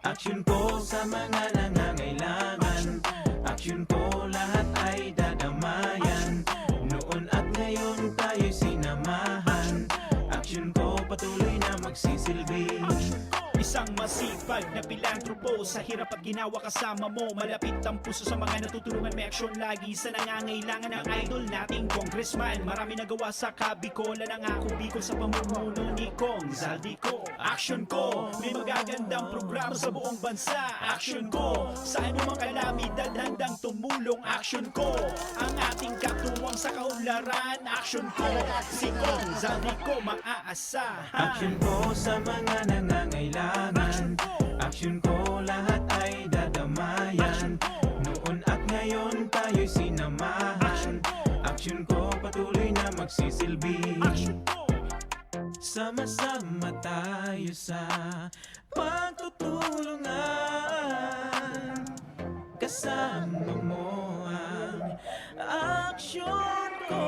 Aksyon ko sa mga nangangailangan, aksyon ko lahat ay dadamayan. Noon at ngayon tayo'y sinamahan, aksyon ko patuloy na magsisilbi. Isang masipag na pilantropo, sa hirap at ginawa kasama mo. Malapit ang puso sa mga natutulungan, may aksyon lagi sa nangangailangan ng idol nating congressman. Marami nagawa sa Kabicol, nangako Bicol sa pamumuno ni Kong Zaldico. Aksyon ko, may magagandang programa sa buong bansa. Aksyon ko, sa anumang kalamidad handang tumulong. Aksyon ko, ang ating katuwang sa kaunlaran. Aksyon ko, si Kong Zaldico maaasahan. Aksyon ko sa mga nangangailangan, aksyon ko lahat ay dadamayan. Noon at ngayon tayo'y sinamahan, aksyon ko patuloy na magsisilbi. Sama-sama tayo sa pagtutulungan, kasama mo ang aksyon ko.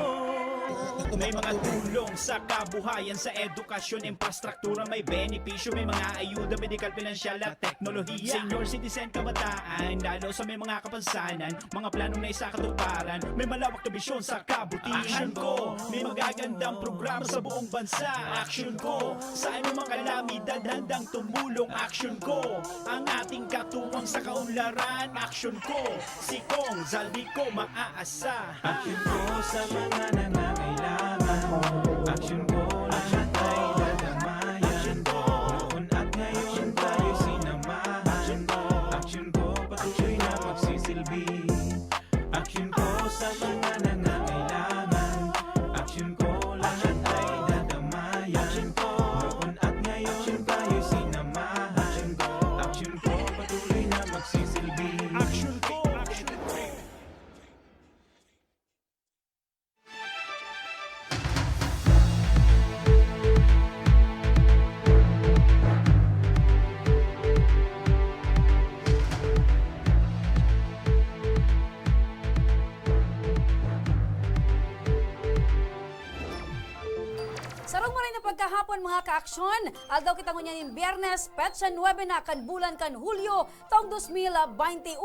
May mga tulong sa kabuhayan, sa edukasyon, infrastruktura, may benepisyo, may mga ayuda, medikal, pinansyal at teknolohiya. Senior citizen, kabataan, lalo sa may mga kapansanan, mga planong na isakatuparan, may malawak na bisyon sa kabutihan ko. May magagandang programa sa buong bansa. Aksyon ko, sa anumang kalamidad handang tumulong. Aksyon ko, ang ating katuwang sa kaunlaran. Aksyon ko, si Kong Zaldico maaasahan. Aksyon ko sa mga nangangailangan, aksyon ko lahat ay dadamayan. Noon at ngayon tayo sinamahan, aksyon ko patuloy na magsisilbi. Aksyon ko sa mga nangangailangan, aksyon ko lahat ay dadamayan. Noon at ngayon tayo sinamahan, aksyon ko patuloy na magsisilbi. Aksyon ko, aksyon ko. Sarong mo rin na pagkahapon mga kaaksyon, aldaw kita ngunyan yung Biyernes, petsa 9 na kan bulan kan Hulyo, taong 2021.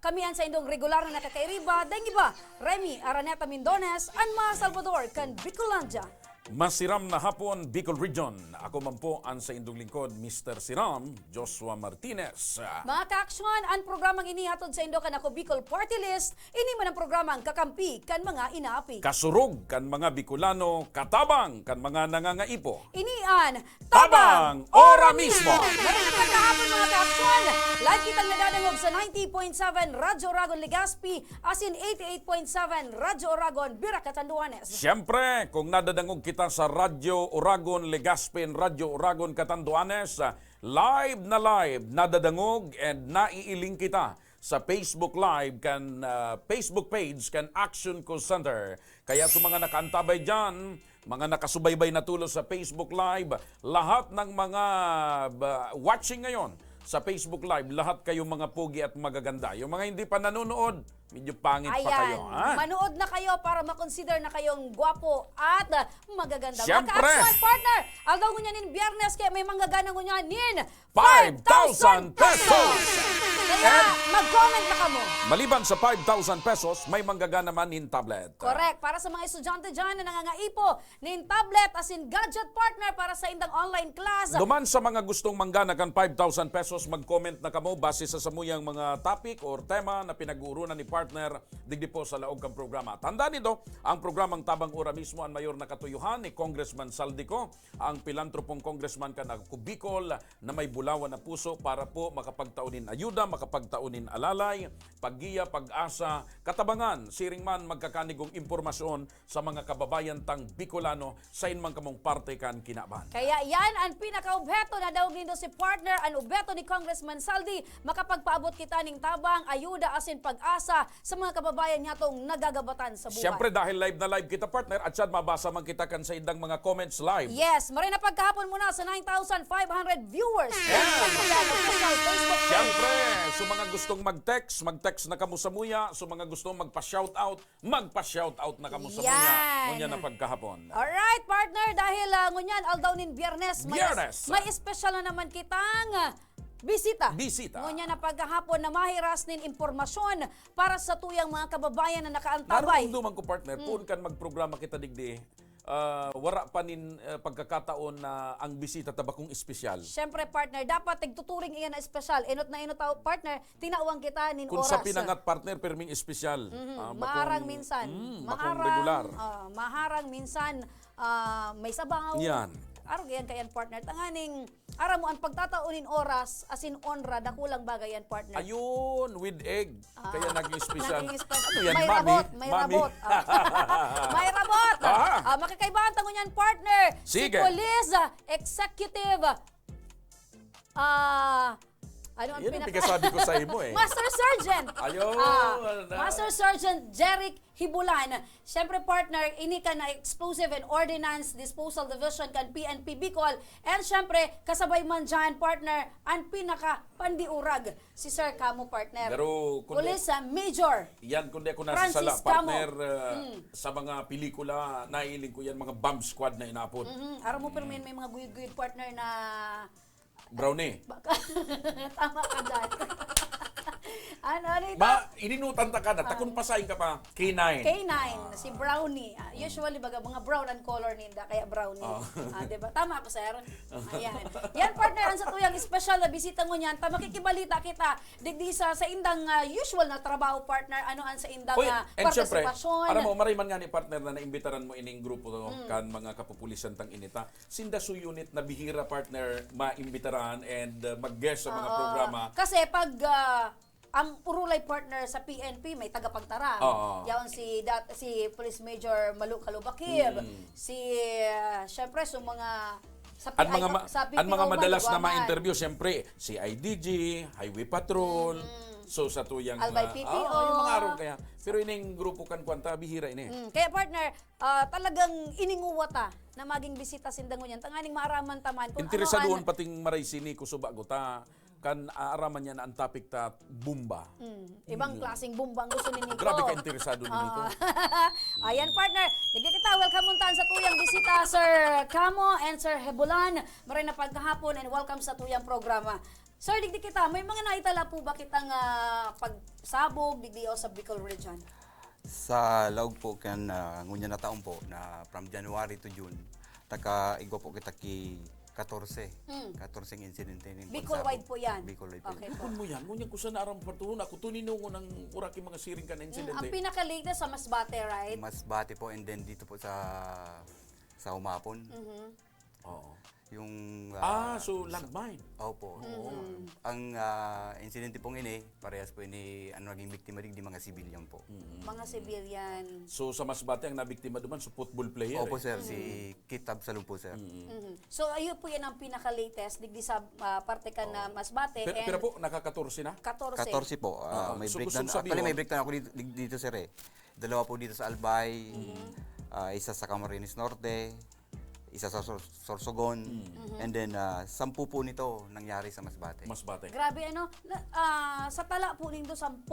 Kamian sa indong regular na nakakairiba, dahil iba, Remy Araneta Mindones, Anma Salvador kan Bicolandia. Masiram na hapon, Bicol Region. Ako man po ang sa indong lingkod, Mr. Siram, Joshua Martinez. Mga kaaksyon, ang programang inihatod sa indo kan ako Bicol Party List, ini man ang programang kakampi kan mga inaapi. Kasurog kan mga Bicolano, katabang kan mga nangangaipo. Inian, Tabang Ora Mismo! Ngayon na pagkahapon mga kaaksyon, live kitang nadadangog sa 90.7 Radyo Oragon Legazpi, as in 88.7 Radyo Oragon, Bira Catanduanes. Siyempre, kung nadadangog kita sa Radyo Oragon Legazpi, Radyo Oragon Catanduanes, live nadadangog and naiiling kita sa Facebook Live kan Facebook page kan Action Call Center. Kaya sa mga nakaantabay dyan, mga nakasubaybay na tulos sa Facebook Live, lahat ng mga watching ngayon sa Facebook Live, lahat kayong mga pugi at magaganda. Yung mga hindi pa nanonood, medyo pangit pa kayo. Ha? Manood na kayo para makonsider na kayong gwapo at magaganda. Siyempre. Mga ka-action partner, aldaw ko niyanin Biyernes, kaya may manggagana ko niyanin 5,000 pesos! Kaya mag-comment na kamo. Maliban sa 5,000 pesos, may manggagana man in tablet. Correct. Para sa mga estudyante dyan na nangangaipo, nin tablet as in gadget partner para sa indang online class. Duman sa mga gustong manggana kan 5,000 pesos, mag-comment na kamo base sa samuyang mga topic or tema na pinag-uurunan ni partner digdi po sa laog kang programa. Tandaan nito, ang programang Tabang Ora Mismo ang mayor na katuyuhan ni Congressman Zaldico, ang pilantropong congressman ka na Bicol na may bulawan na puso para po makapagtaunin ayuda, makapagtaunin alalay, paggiya, pag-asa, katabangan, siring man magkakanigong impormasyon sa mga kababayan tang Bicolano sa inmang kamong parte kan kinaban. Kaya yan ang pinaka-obheto na daw nindo si partner, ang obheto ni Congressman Saldi, makapagpaabot kita ning tabang, ayuda, asin pag-asa sa mga kababayan niya tong nagagabatan sa buhay. Siyempre dahil live na live kita partner at siya mabasa man kita kan sa indang mga comments live. Yes, maray na pagkahapon muna sa 9,500 viewers. Facebook page. Siyempre, sa mga gustong mag-text na kamo sa muya. Sa mga gustong magpa-shoutout, magpa-shoutout na kamo sa muya. Yan. Ngunya na pagkahapon. Alright, partner, dahil ngunyan, aldaw nin Biyernes, Biyernes. may espesyal na naman kitang bisita. Bisita. Ngunyan na pagkahapon na mahiras nin impormasyon para sa tuyang mga kababayan na Naroon nakaantabay. duman ko partner, kung kan magprograma kita digdi, wara pa nin pagkakataon na ang bisita tabakong espesyal. Siyempre, partner, dapat tigtuturing iyan na espesyal. Inot na inot tao, partner, tinawang kita nin Kung oras. sa pinangat partner, perming espesyal. Maharang minsan. Bakong regular. Maharang minsan. May sabaw. Yan. Araw yan kayan, partner. Tanganing, araw mo ang pagtataunin oras, asin onra, dakulang bagay yan, partner. Ayun, with egg. Kaya naging espesyal. Naging special. Ano yan, may mami? rabot, may Mami? rabot. May rabot. Makikaibahan tango niyan, partner. Si Sige. Police Executive ano ang Yan ang pinaka... pinasabi ko sa imo eh. Master Sergeant. Ayun. Master Sergeant Jeric Hibulan. Siyempre, partner, ini ka na Explosive and Ordnance Disposal Division kan PNP Bicol. And siyempre, kasabay man dyan, partner, ang pinaka-pandiurag si Sir Camo, partner. Pero kung Police Major. yan kundi ako Francis nasasala Camo. partner sa mga pelikula, nailing ko yan mga bomb squad na inapod. Araw mo pero may mga guyod-guyod partner na Brownie. tama ka dyan. ano ito? Ininutan ta ka na, takon pasahin ka pa, K9. K9, si Brownie. Usually, baga, mga brown and color ninda, kaya Brownie. Diba? Tama ako, sir. Ayan. Yan, partner, ang sa tuyang special na bisita mo niyan, makikibalita kita, digdi sa indang usual na trabaho, partner, ano ang sa indang Oy, and syempre, partisipasyon. alam mo, mariman nga ni partner na naimbitaran mo ining grupo kan mga kapupulisan tang inita. Sinda su unit na bihira partner maimbitaran and mag-guest sa mga programa. Kasi pag ang urulay partner sa PNP may tagapagtarang. Yaon si Police Major Malu Kalubakib, si syempre so mga sa Ang mga ang mga madalas na Guaman. ma-interview syempre si IDG, Highway Patrol. So sa tuyang Albay PPO. yung mga araw kaya. Pero ining grupo kan kwanta bihira ini. Kaya partner, talagang ininguwata na maging bisita sindangon yan. Tanganing maaraman taman kung Interesaduhan ano pating maray sini kusuba gota kan aaraman niya na ang topic ta bumba. ibang klaseng bumbang gusto ni Nico. Grabe ka interesado nito. Ayan, partner. Digdi kita, welcome muntaan sa tuyang bisita, Sir Camo and Sir Hebulan. Maray na pagkahapon and welcome sa tuyang programa. Sir, digdi kita, may mga naitala po ba kitang pagsabog, digdi o sa Bicol Region? Sa laog po kan ngunya na taon po na from January to June igo po kita ki 14 insidente nin Bicol-wide po yan? Bicol-wide po. Okay po. Kun mo yan, ngunyan ko sa naarang patuloy ako tuninungo ng uraki mga siring ka na Ang insidente. pinaka-latest sa Masbate, right? Masbate po and then dito po sa Humapon. Oo. Yung So landmine. opo. Ang insidente pong ini parehas po ini naging biktima di mga civilian po. Mga civilian. So sa Masbate ang nabiktima duman so football player. Opo sir, si Kitab Salum po sir. So, ayun po yan ang pinaka-latest, digdi sa parte ka na Masbate. Pero po nakaka-14 na. 14. 14 po. May So, breakdown. gusto Actually, sabihin- may breakdown ako dito sir eh. Dalawa po dito sa Albay, isa sa Camarines Norte, isa sa Sorsogon, and then 10 po nito nangyari sa Masbate. Masbate. Grabe ano, sa tala po nindo 10,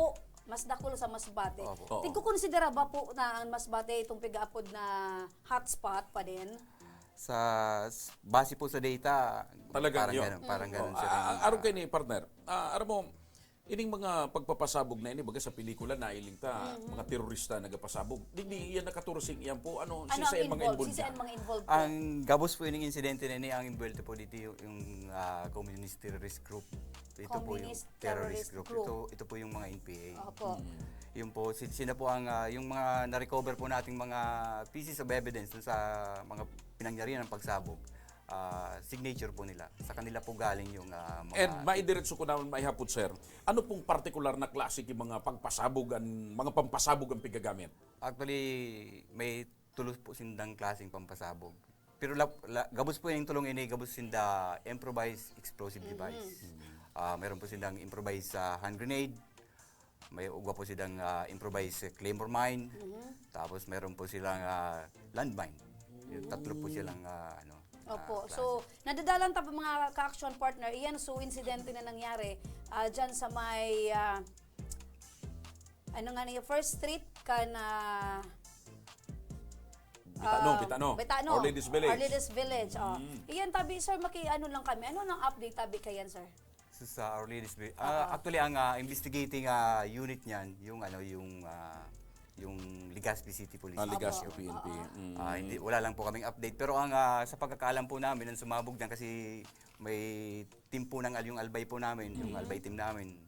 mas dakol sa Masbate. Opo. Tingko konsidera ba po na ang Masbate itong pigaapod na hotspot pa din? Sa base po sa data, Talagang parang yun. ganun, parang ganun sir. Araw kayo ni partner. Aram mo, ining mga pagpapasabog na ini baga sa pelikula na iling ta mga terorista nagapasabog. Digdi iyan nakatursing iyan po ano Ano sisa ang mga involved? involved. Sisa ang mga involved po? Ang gabos po yung insidente na ini, ang involved po dito yung communist terrorist group. Ito po yung Communist terrorist terrorist group. Ito po yung mga NPA. Opo. Yung po, sila po ang, yung mga na-recover po nating mga pieces of evidence dun sa mga pinangyarihan ng pagsabog. Signature po nila. Sa kanila po galing yung mga... And maidiretso ko naman maihapot sir. Ano pong particular na klase yung mga pagpasabog mga pampasabog ang pigagamit? Actually, may tulos po sindang klaseng pampasabog. Pero gabos po yung tulong ini, gabos sinda improvised explosive device. Meron po sindang improvised hand grenade, may ugwa po silang improvised claymore mine. Tapos meron po silang landmine. Yung tatlo po silang Opo. So, nadadalan pa mga ka-action partner, iyan so insidente na nangyari dyan sa may First Street Bitano. Our Ladies Village. Our Ladies Village. Iyan tabi sir, lang kami. Ano nang update tabi kayan sir? So, sa Our Ladies Village. Actually, ang investigating unit niyan, yung Legazpi City Police. Legazpi Station. PNP. Hindi, wala lang po kaming update. Pero ang sa pagkakaalam po namin, ang sumabog dyan kasi may team po yung Albay po namin, yung Albay team namin.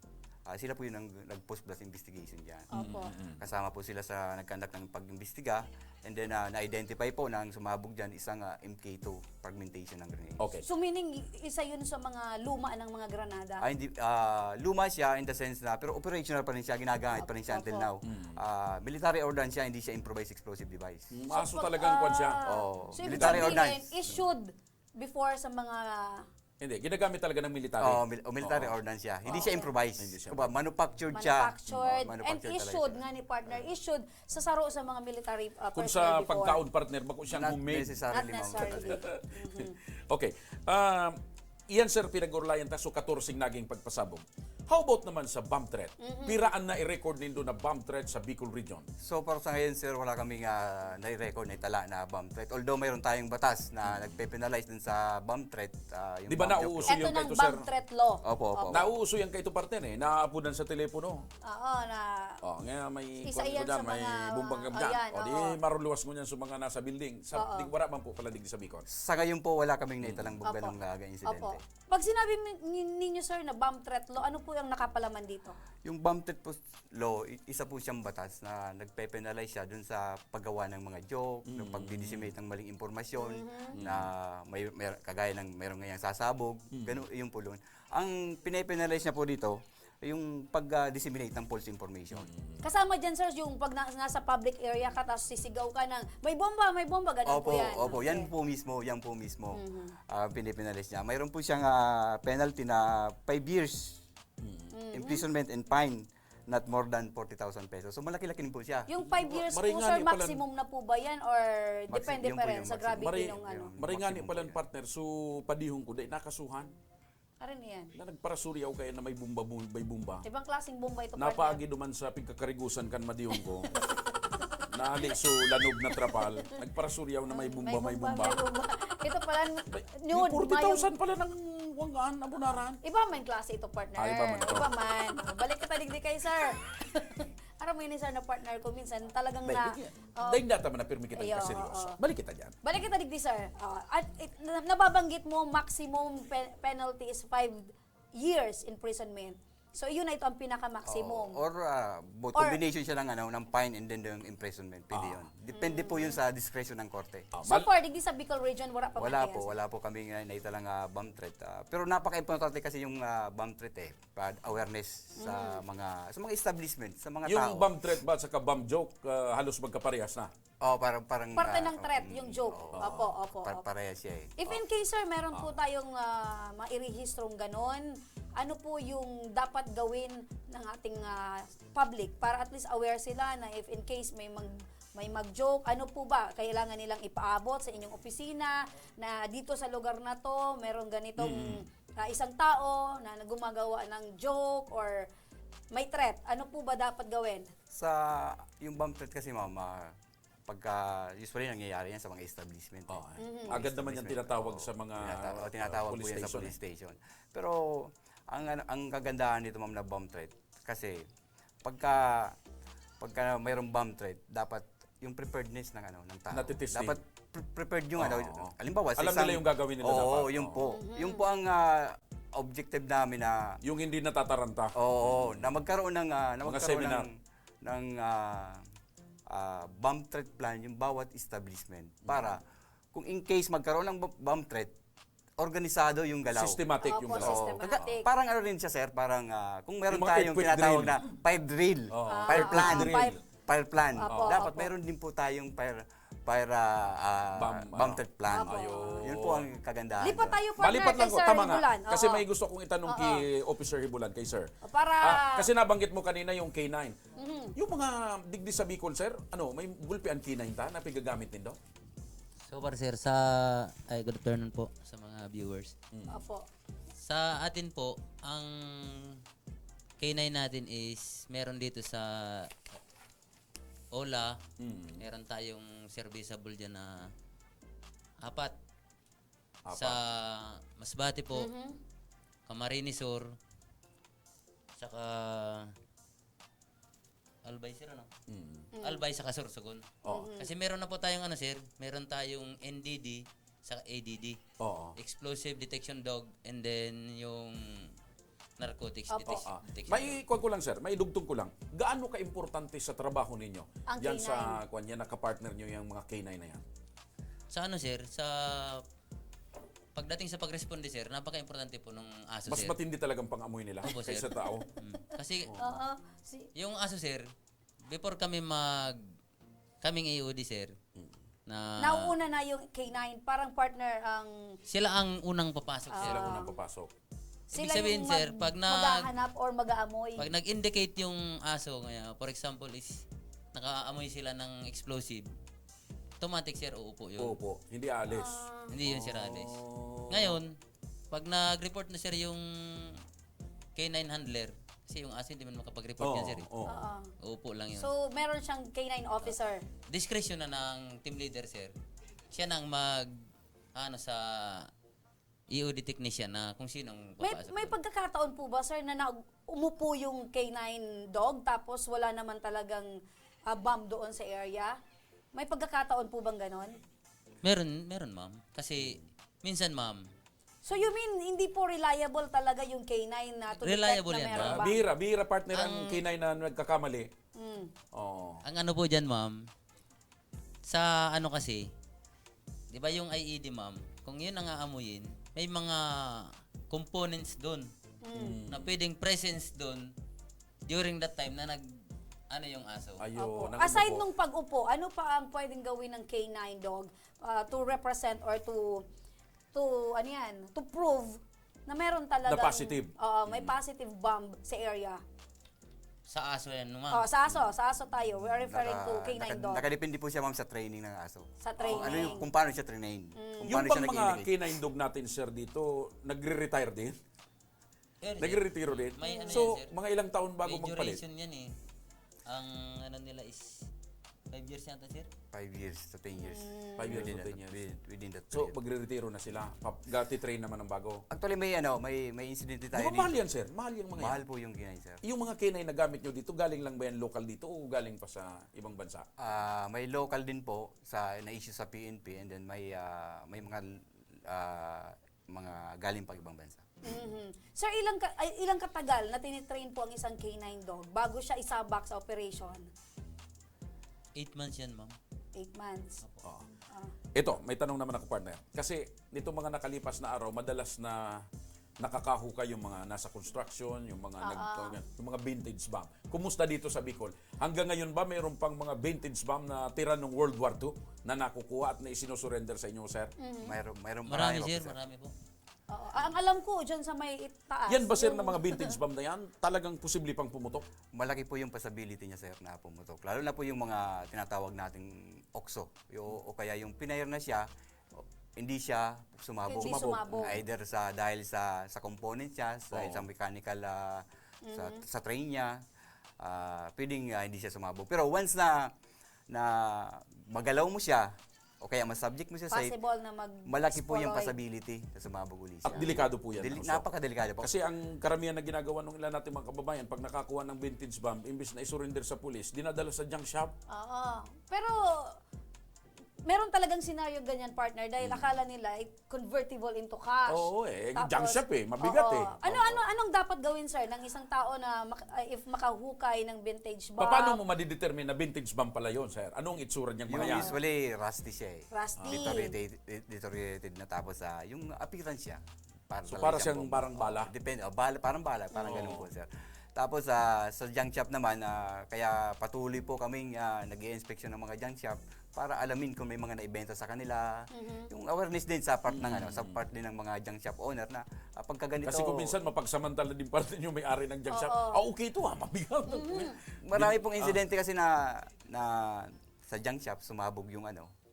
Sila po yung nag-post blast investigation dyan. Opo. Kasama po sila sa nagkandak ng pag-imbestiga. And then, na-identify po na ang sumabog dyan isang MK2 fragmentation ng grenade. Okay. So meaning isa yun sa mga luma ng mga granada? Hindi, luma siya in the sense na, pero operational pa rin siya, ginagamit pa rin siya until now. Military ordnance siya, hindi siya improvised explosive device. Aso talagang kwan siya. So ibig Military sabihin, ordnance. issued before sa mga Hindi, ginagamit talaga ng military. Military ordnance siya. Hindi siya improvised. Hindi siya Manufactured siya. manufactured and Manufactured issued talaga nga ni partner, issued sa saro sa mga military Kung personnel sa before. pagkaon partner, bako siyang Not homemade. necessarily, Not ma'am. necessarily. Okay. Iyan sir, pinag-urlayan ta so 14 naging pagpasabog. How about naman sa bomb threat? Piraan na i-record nindo na bomb threat sa Bicol Region. So para sa ngayon sir, wala kaming nai-record na itala na bomb threat. Although mayroon tayong batas na nagpe-penalize dun sa bomb threat. Di Yung ba bomb nauuso joke. Ito yung ng kay to, sir? bomb threat law. Opo. Nauuso yan kay to partner naaapunan sa telepono. Oo, na Nga may Isa kwan yan ko dyan, sa may mga- bumbang oh, kabdan. yan, Di oo. maruluwas mo niyan sa mga nasa building. Sa wala man po pala digdi sa Bicol. Sa ngayon po, wala kaming naitalang Opo. ganong insidente. Opo. Pag sinabi ninyo sir na bomb threat law, ano po yung nakapalaman dito? Yung bomb threat po law, isa po siyang batas na nagpe-penalize siya dun sa paggawa ng mga joke, ng pagdi-disseminate ng maling impormasyon, na kagaya ng mayroong ngayong sasabog, ganun, yung po doon. Ang pinapenalize niya po dito, yung pag-disseminate ng false information. Kasama dyan sir yung pag nasa public area ka tapos sisigaw ka ng may bomba, ganun po yan. Opo, Okay. yan po mismo. Pinipinalis niya. Mayroon po siyang penalty na 5 years imprisonment and fine, not more than 40,000 pesos. So malaki-laki din po siya. Yung 5 years po Maringani sir, pala- maximum na po ba yan or depende yun pa po rin yung sa maximum. gravity ng ano? Maringani Maximum pala po yan. partner, so padihong ko, dahil nakasuhan. Ano yan? Na nagparasuryaw kayo na may bumba. Ibang klaseng bomba ito partner. Napaagi duman sa pagkakarigusan kan madihong ko. Naali so lanog na trapal. Nagparasuryaw na may bumba. Ito pala, Yung nude, 40,000 pala ng wanggaan, abunaran. Iba man klase ito, partner. Iba man ito. Iba man. Balik kita digdi kay sir. Aram mo yun sir na partner ko minsan talagang na... Dahil data man na pirmi kita Ayo, kaseryoso. Balik kita dyan. Balik kita digdi sir. Nababanggit mo maximum penalty is 5 years imprisonment. So yun na ito ang pinaka-maximum. Or both combination siya ng fine and then yung imprisonment. Pwede yun. Depende po yun sa discretion ng korte. So far, digdi sa Bicol region, wala pa Wala po kami naitalang bomb threat. Pero napaka-importante kasi yung bomb threat awareness sa mga establishment, sa mga tao. Yung bomb threat ba at saka bomb joke, halos magkaparehas na. Parang Parte ng threat, yung joke. Opo. Parehas siya eh. If in case, sir, meron po tayong mairehistrong ganon, ano po yung dapat gawin ng ating public para at least aware sila na if in case may mag-joke, ano po ba kailangan nilang ipaabot sa inyong opisina na dito sa lugar na to, meron ganitong isang tao na gumagawa ng joke or may threat. Ano po ba dapat gawin? Sa yung bomb threat kasi ma'am, pagka usually nangyayari yan sa mga establishment. Agad naman yan tinatawag sa mga tinatawag po yan sa police station. Pero ang kagandahan nito ma'am na bomb threat kasi pagka mayroong bomb threat, dapat yung preparedness ng tao. Natitesting. Dapat prepared yung halimbawa Alam nila yung gagawin nila dapat. yun po. Yung po ang objective namin na Yung hindi natataranta. na magkaroon ng seminar. ng bomb threat plan yung bawat establishment para kung in case magkaroon ng bomb threat, organisado yung galaw. Systematic yung Opo, galaw. systematic. Parang ano rin siya sir, parang kung meron Yung mga tayong earthquake tinatawag drill. na fire drill, fire plan, drill. fire plan. Opo, Dapat opo. meron din po tayong para bomb ano. threat plan. Apo. Yun po ang kagandahan. Lipat doon. tayo, partner, Malipat lang kay ko, Sir tama nga. Hibulan. Kasi Oo. may gusto kong itanong kay Officer Hibulan, kay Sir. Para... Kasi nabanggit mo kanina yung K9. Mhm. Yung mga digdi sa Bicol, Sir, may gulpian K9 ta na pigagamit din daw? So far sir, good afternoon po sa mga viewers. Opo. Sa atin po, ang K9 natin is meron dito sa Ola, meron tayong serviceable dyan na 4. Sa Masbate po, Camarines Sur, saka Albay sir, ano? Albay sa Sorsogon. Kasi meron na po tayong sir, meron tayong NDD sa ADD. Oo. Explosive Detection Dog, and then yung Narcotics Detection Dog. May kuwan ko lang, Sir, may dugtong ko lang. Gaano ka-importante sa trabaho ninyo? Ang Yan K9. sa kuwan yan, nakapartner nyo yung mga K9 na yan. Sa sir, sa pagdating sa pagresponde sir, napaka-importante po ng aso Mas sir. matindi talagang pang-amoy nila Opo, sir. kaysa tao. Kasi Oo. yung aso sir, before kami kaming AOD sir, na Nauuna na yung K9, parang partner ang... sila ang unang papasok sir. Sila unang papasok. Ibig sabihin sir, maghahanap or mag-aamoy. pag nag-indicate yung aso, for example is nakaamoy sila ng explosive, automatic sir, uupo yun. Opo, hindi alis. Hindi yun sir alis. Ngayon, pag nag-report na sir yung K9 handler, kasi yung aso hindi man makapag-report yan sir. Oo. Uupo lang yun. So, meron siyang K9 officer. Discretion na ng team leader sir. Siya nang sa EOD technician na kung sinong papasok. May pagkakataon po ba, sir, na umupo yung K9 dog tapos wala naman talagang bomb doon sa area? May pagkakataon po bang ganon? Meron ma'am. Kasi minsan ma'am, So you mean, hindi po reliable talaga yung K9 na to detect Reliable na yan, meron ma'am. ba? Bihira partner ang K9 na nagkakamali. Oo. ang po dyan ma'am, sa kasi, di ba yung IED ma'am, kung yun ang aamuyin, may mga components doon na pwedeng presence doon during that time na yung aso. Ayun. Opo. ang Aside iba po. nung pag-upo, ano pa ang pwedeng gawin ng K9 dog to represent or to prove na meron talagang... Na positive. May positive bomb sa area. Sa aso yan ma'am. Sa aso tayo. We're referring to K9 dog. Nakadepende po siya ma'am sa training ng aso. Sa training. Kung paano siya train. Kung Yung paano siya pang mga nag-indicate. K9 dog natin, Sir, dito, nagre-retire din? Sir, Nagre-retiro din? May So, yan, sir. mga ilang taon bago may magpalit? duration yan eh. Ang nila is 5 years yata sir. 5 years to 10 years. 5 years Within to 10 that- years. Within that So, period. magre-retiro na sila. Gati-train naman ng bago. Actually may incident Di tayo ba mahal yan, Sir? Mahal yung mga Mahal yan. po yung kinain, sir. Yung mga K9 na gamit nyo dito, galing lang ba yan local dito o galing pa sa ibang bansa? May local din po na-issue sa PNP, and then may mga galing pa ibang bansa. Mhm. Sir, ilang katagal na tinitrain po ang isang K9 dog bago siya isabak sa operation? 8 months yan ma'am. 8 months. Ito, may tanong naman ako, partner. Kasi nito mga nakalipas na araw, madalas na nakakahukay yung mga nasa construction, yung mga yung mga vintage bomb. Kumusta dito sa Bicol? Hanggang ngayon ba mayroon pang mga vintage bomb na tira ng World War II na nakukuha at na isinusurrender sa inyo, sir? Mayroon Marami po, sir, marami po. Oo. Ang alam ko, dyan sa may itaas. Yan ba, sir, na mga vintage bomb na yan? Talagang posible pang pumutok? Malaki po yung possibility niya, sir, na pumutok. Lalo na po yung mga tinatawag nating OXO. O kaya yung pinayar na siya, hindi siya sumabog. Hindi sumabog. Either dahil sa component niya, sa mechanical sa train niya, pwedeng hindi siya sumabog. Pero once na magalaw mo siya, o kaya masubject mo siya sa Possible na malaki po yung exploit. possibility na sumabog ulit siya. At delikado po yan. also. Napakadelikado po. Kasi ang karamihan na ginagawa ng ilan natin mga kababayan, pag nakakuha ng vintage bomb, imbis na isurrender sa pulis, dinadala sa junk shop. Oo. Pero, meron talagang senaryo ganyan, partner, dahil akala nila convertible into cash. Oo junk shop mabigat Oo. Anong dapat gawin, sir, ng isang tao na if makahukay ng vintage bomb? Paano mo madidetermine na vintage bomb pala yon, sir? Anong itsura niyang mga yan? Usually rusty siya eh. Rusty. Deteriorated na tapos yung appearance siya. So, talagang para siyang bomba. parang bala? Depende, parang ganun po, sir. Tapos sa junk shop naman, kaya patuloy po kaming nag-i-inspection ng mga junk shop para alamin kung may mga naibenta sa kanila. Yung awareness din sa part ng sa part din ng mga junk shop owner na pagka ganito. Kasi kung minsan mapagsamantala din pa rin yung may-ari ng junk shop. Okay ito mabigat. Marami pong insidente kasi na sa junk shop sumabog yung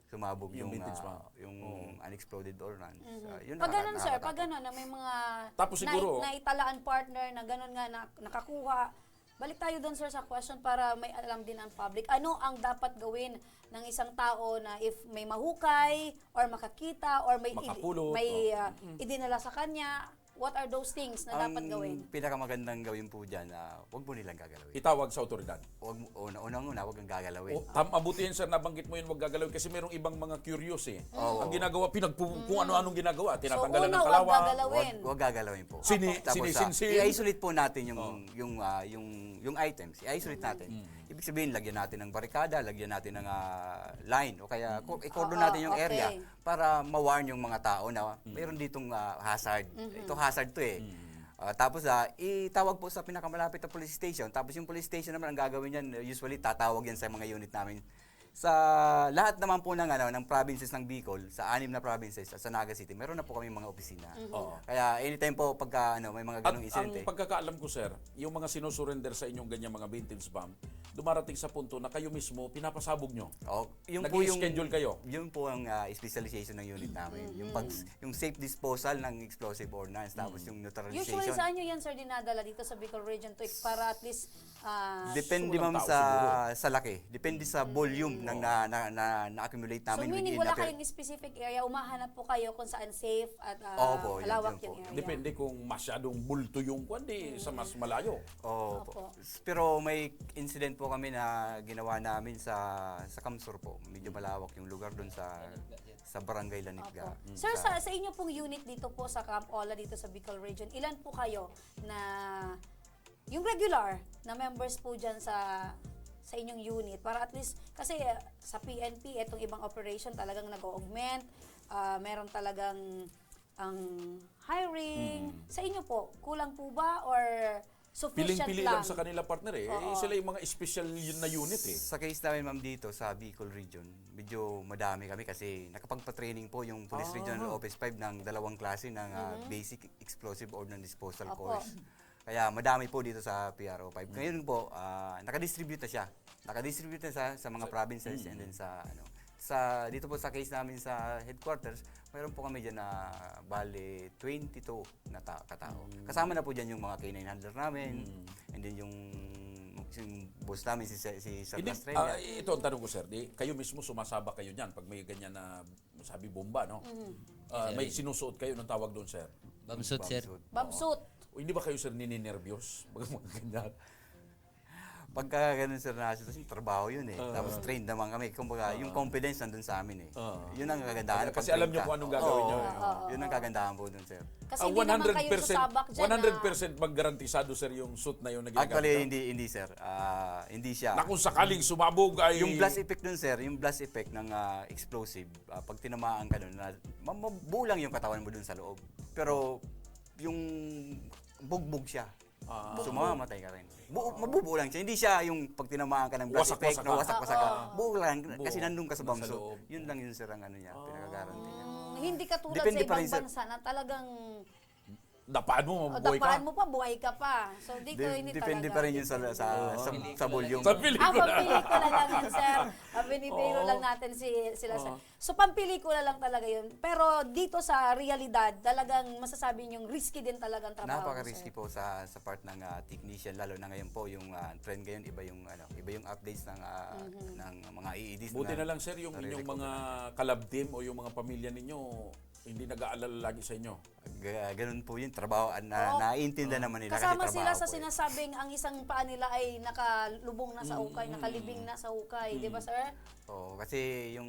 sumabog Yung yung vintage ma'am. yung unexploded ordnance. Yun Pag ganun, sir, nakakatakot. pag ganun, na may mga Tapos siguro- naitalaan partner na ganun nga nakakuha, balik tayo doon, sir, sa question para may alam din ang public. Ano ang dapat gawin ng isang tao na if may mahukay or makakita or may Makapulot, idinala sa kanya, what are those things na dapat gawin? Ang pinakamagandang gawin po dyan, huwag po nilang gagalawin. Itawag sa otoridad. Unang-una, huwag ang gagalawin. Mabuti yan sir, nabanggit mo yun, wag gagalawin kasi merong ibang mga curious eh. Ang ginagawa, kung ano-anong ginagawa, tinatanggalan una, ng wag kalawa. gagalawin. Huwag gagalawin po. Tapos, sinisinsin. i-isolate po natin yung items. I-isolate natin. Ibig sabihin, lagyan natin ng barikada, lagyan natin ng line, o kaya i-cordon natin yung area okay. para ma-warn yung mga tao na mayroon ditong hazard. Ito hazard to eh. Tapos itawag po sa pinakamalapit na police station. Tapos yung police station naman ang gagawin yan, usually tatawag yan sa mga unit namin. Sa lahat naman po ng provinces ng Bicol, sa 6 na provinces sa Naga City, meron na po kami mga opisina. Oo. Kaya anytime po pagka may mga At ganung insidente. ang pagkakaalam ko sir, yung mga sinusurrender sa inyong ganyang mga vintage bomb, dumarating sa punto na kayo mismo pinapasabog nyo. Yung po yung Nag-i-schedule kayo. Yun po ang specialization ng unit namin. Yung safe disposal ng explosive ordnance, tapos yung neutralization. Usually, saan nyo yan, sir, dinadala dito sa Bicol Region to para at least Depende Walang ma'am tao siguro. sa laki. Depende sa volume ng na-accumulate so namin meaning within wala a per- kayong specific area, umahanap po kayo kung saan safe at Opo, yun malawak po. yung area. Depende kung masyadong bulto yung kundi sa mas malayo. Opo. Pero may incident po kami na ginawa namin sa Kamsur po. Medyo malawak yung lugar doon sa Barangay Lanitga. Opo. Sir, sa inyo pong unit dito po sa Camp Ola dito sa Bicol Region, ilan po kayo na yung regular na members po dyan sa inyong unit? Para at least, kasi sa PNP, itong ibang operation talagang nag-augment, meron talagang ang hiring. Sa inyo po, kulang po ba or sufficient Piling-pili lang? lang sa kanila partner eh. Sila yung mga special na unit eh. Sa case namin ma'am dito sa Bicol Region, medyo madami kami kasi nakapagpa-training po yung Police Regional Office 5 ng dalawang klase ng Basic Explosive Ordnance Disposal Opo. Course. Kaya madami po dito sa PRO 5. Ngayon po, nakadistribute na siya. Nakadistribute na siya sa mga provinces and then sa dito po sa case namin sa headquarters, mayroon po kami diyan na bale 22 na katao. Kasama na po diyan yung mga K9 handler namin and then yung boss namin si Sir Hindi, Castrella. ito ang tanong ko sir, kayo mismo sumasaba kayo dyan pag may ganyan na sabi bomba, no? May sinusuot kayo ng tawag doon sir. Bamsud, sir. Bamsuit. O hindi ba kayo sir nininervyos? Pag mga ganyan. Pagka ganun sir na sitwasyon, trabaho yun eh. Tapos trained naman kami. Kumbaga, yung confidence nandun sa amin eh. Yun ang kagandahan. Kasi alam niyo kung anong gagawin niyo. Yun ang kagandahan po dun sir. Kasi hindi naman kayo susabak dyan 100% maggarantisado sir yung suit na yun na ginagamit. Actually, hindi sir. Hindi siya. Na kung sakaling sumabog ay... Yung blast effect dun sir, yung blast effect ng explosive, pag tinamaan ka dun, mabulang yung katawan mo dun sa loob. Pero yung bugbog siya. So mamamatay ka rin. Mabubuo lang siya. Hindi siya yung pag tinamaan ka ng blast effect, Wasak-wasak ka. wasak-wasak ka. Buo lang. Kasi Buo. nandun ka sa Nasa bamso. loob. Yun lang yun sir ang ano niya, pinaka-guarantee niya. Hindi katulad Depende sa pa rin, ibang sir. bansa na talagang Dapaan mo, mabubuhay ka. dapaan mo pa, buhay ka pa. So, hindi Depende talaga. pa rin yun sa volume. Sa pelikula. Pampapelikula lang yan, sir. Binibiro lang natin sila, sir. So, pampelikula lang talaga yun. Pero dito sa realidad, talagang masasabi yung risky din talaga ang trabaho. Napaka-risky po sa part ng technician, lalo na ngayon po yung trend ngayon, iba yung updates ng mga AEDs. Buti na lang sir, yung inyong mga kalab team o yung mga pamilya ninyo, hindi nag-aalala lagi sa inyo. Ganun po yun, trabaho, naiintindihan naman nila Kasama kasi sila trabaho sa po eh. sinasabing ang isang paa nila ay nakalubong na sa ukay, nakalibing na sa ukay. Di ba, sir? Oo, kasi yung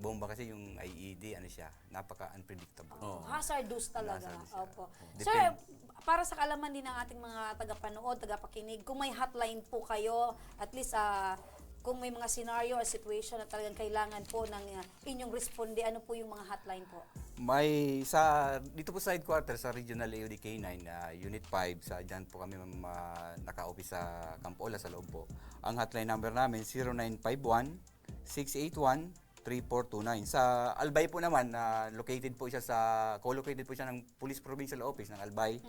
bomba kasi yung IED, siya, napaka-unpredictable. Hazardous talaga. Hazardous siya. Opo. Depende. Sir, para sa kalaman din ng ating mga tagapanood, tagapakinig, kung may hotline po kayo, at least kung may mga scenario or situation na talagang kailangan po ng inyong responde, ano po yung mga hotline po? May dito po sa headquarters sa Regional AOD K9 Unit 5 diyan po kami naka-office sa Camp Ola sa loob po. Ang hotline number namin 0951 0917-681-3429. Sa Albay po naman, located po siya co-located po siya ng Police Provincial Office ng Albay.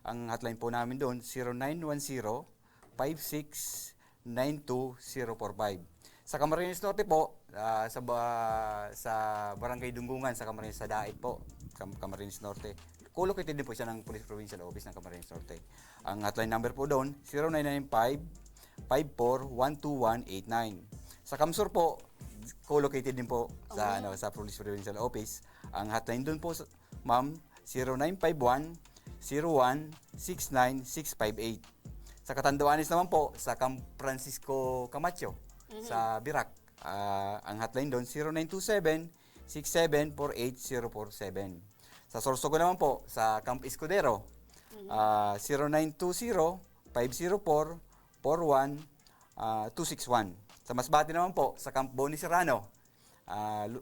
Ang hotline po namin doon, 0910-5692-045. Sa Camarines Norte po, sa Barangay Dunggungan, sa Camarines sa Daig po, Camarines Norte. Co-located din po siya ng Police Provincial Office ng Camarines Norte. Ang hotline number po doon, 0995-54-12189. Sa Kamsur po, co-located din po sa Police Provincial Office. Ang hotline doon po, ma'am, 0951-01-69658. Sa Catanduanes naman po, sa Camp Francisco Camacho, sa Birac. Ang hotline doon, 0927-6748-047. Sa Sorsogon naman po, sa Camp Escudero, 0920-504-41-261. Sa Masbate naman po, sa Camp Boni Serrano,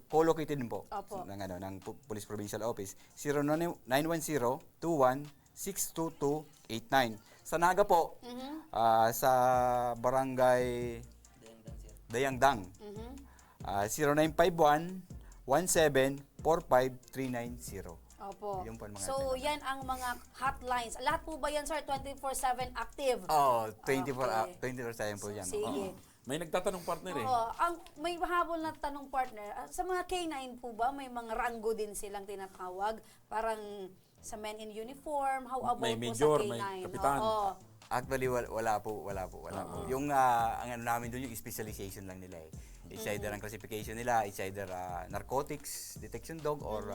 co-located din po Opo. ng Police Provincial Office, 0910-21-62289. Sa Naga po, sa Barangay Dayangdang, 0951-17-45390. Opo. Yun po ang mga So, hotline. yan ang mga hotlines. Lahat po ba yan, sir, 24/7 active? 24/7 po yan. Sige. May nagtatanong partner eh. Oo, may mahabol na tanong partner. Sa mga K9 po ba, may mga rango din silang tinatawag? Parang sa men in uniform, how about May po major, sa K9? may kapitan. Oo. Actually, wala po. Yung ang ano namin doon, yung specialization lang nila eh. It's either ang classification nila, it's either narcotics detection dog or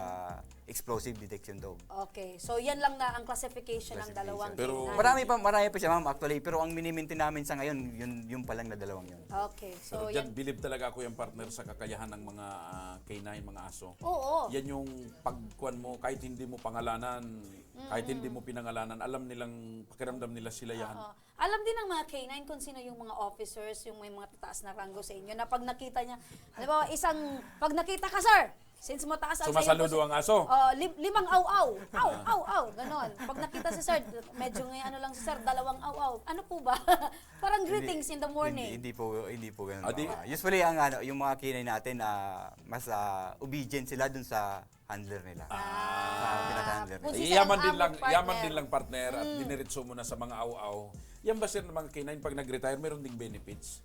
explosive detection dog. Okay. So, yan lang na ang classification ng dalawang Pero- K9. Marami pa siya, ma'am, actually. Pero ang minimintin namin sa ngayon, yun pa lang na dalawang yun. Okay. Pero So, dyan, yan. believe talaga ako yung partner sa kakayahan ng mga K9, mga aso. Oo. Yan yung pagkuan mo, kahit hindi mo pangalanan, kahit hindi mo pinangalanan, alam nilang, pakiramdam nila sila yan. Oo. Alam din ng mga K9 kung sino yung mga officers, yung may mga tataas na rango sa inyo, na pag nakita niya, halimbawa, pag nakita ka, sir, since mataas ang Sumasaludo ang aso. limang aw-aw. Aw-aw. Ganon. Pag nakita si sir, medyo ngayon ano lang si sir, dalawang aw-aw. Ano po ba? Parang greetings in the morning. Hindi po ganun. Adi- Usually yung mga kinay natin mas obedient sila dun sa handler nila. Sa pinaka-handler nila. Kung si Yaman Sir din lang, ang partner. yaman din lang partner at diniritso mo na sa mga aw-aw. Yan ba sir ng mga K9 pag nag-retire, meron ding benefits?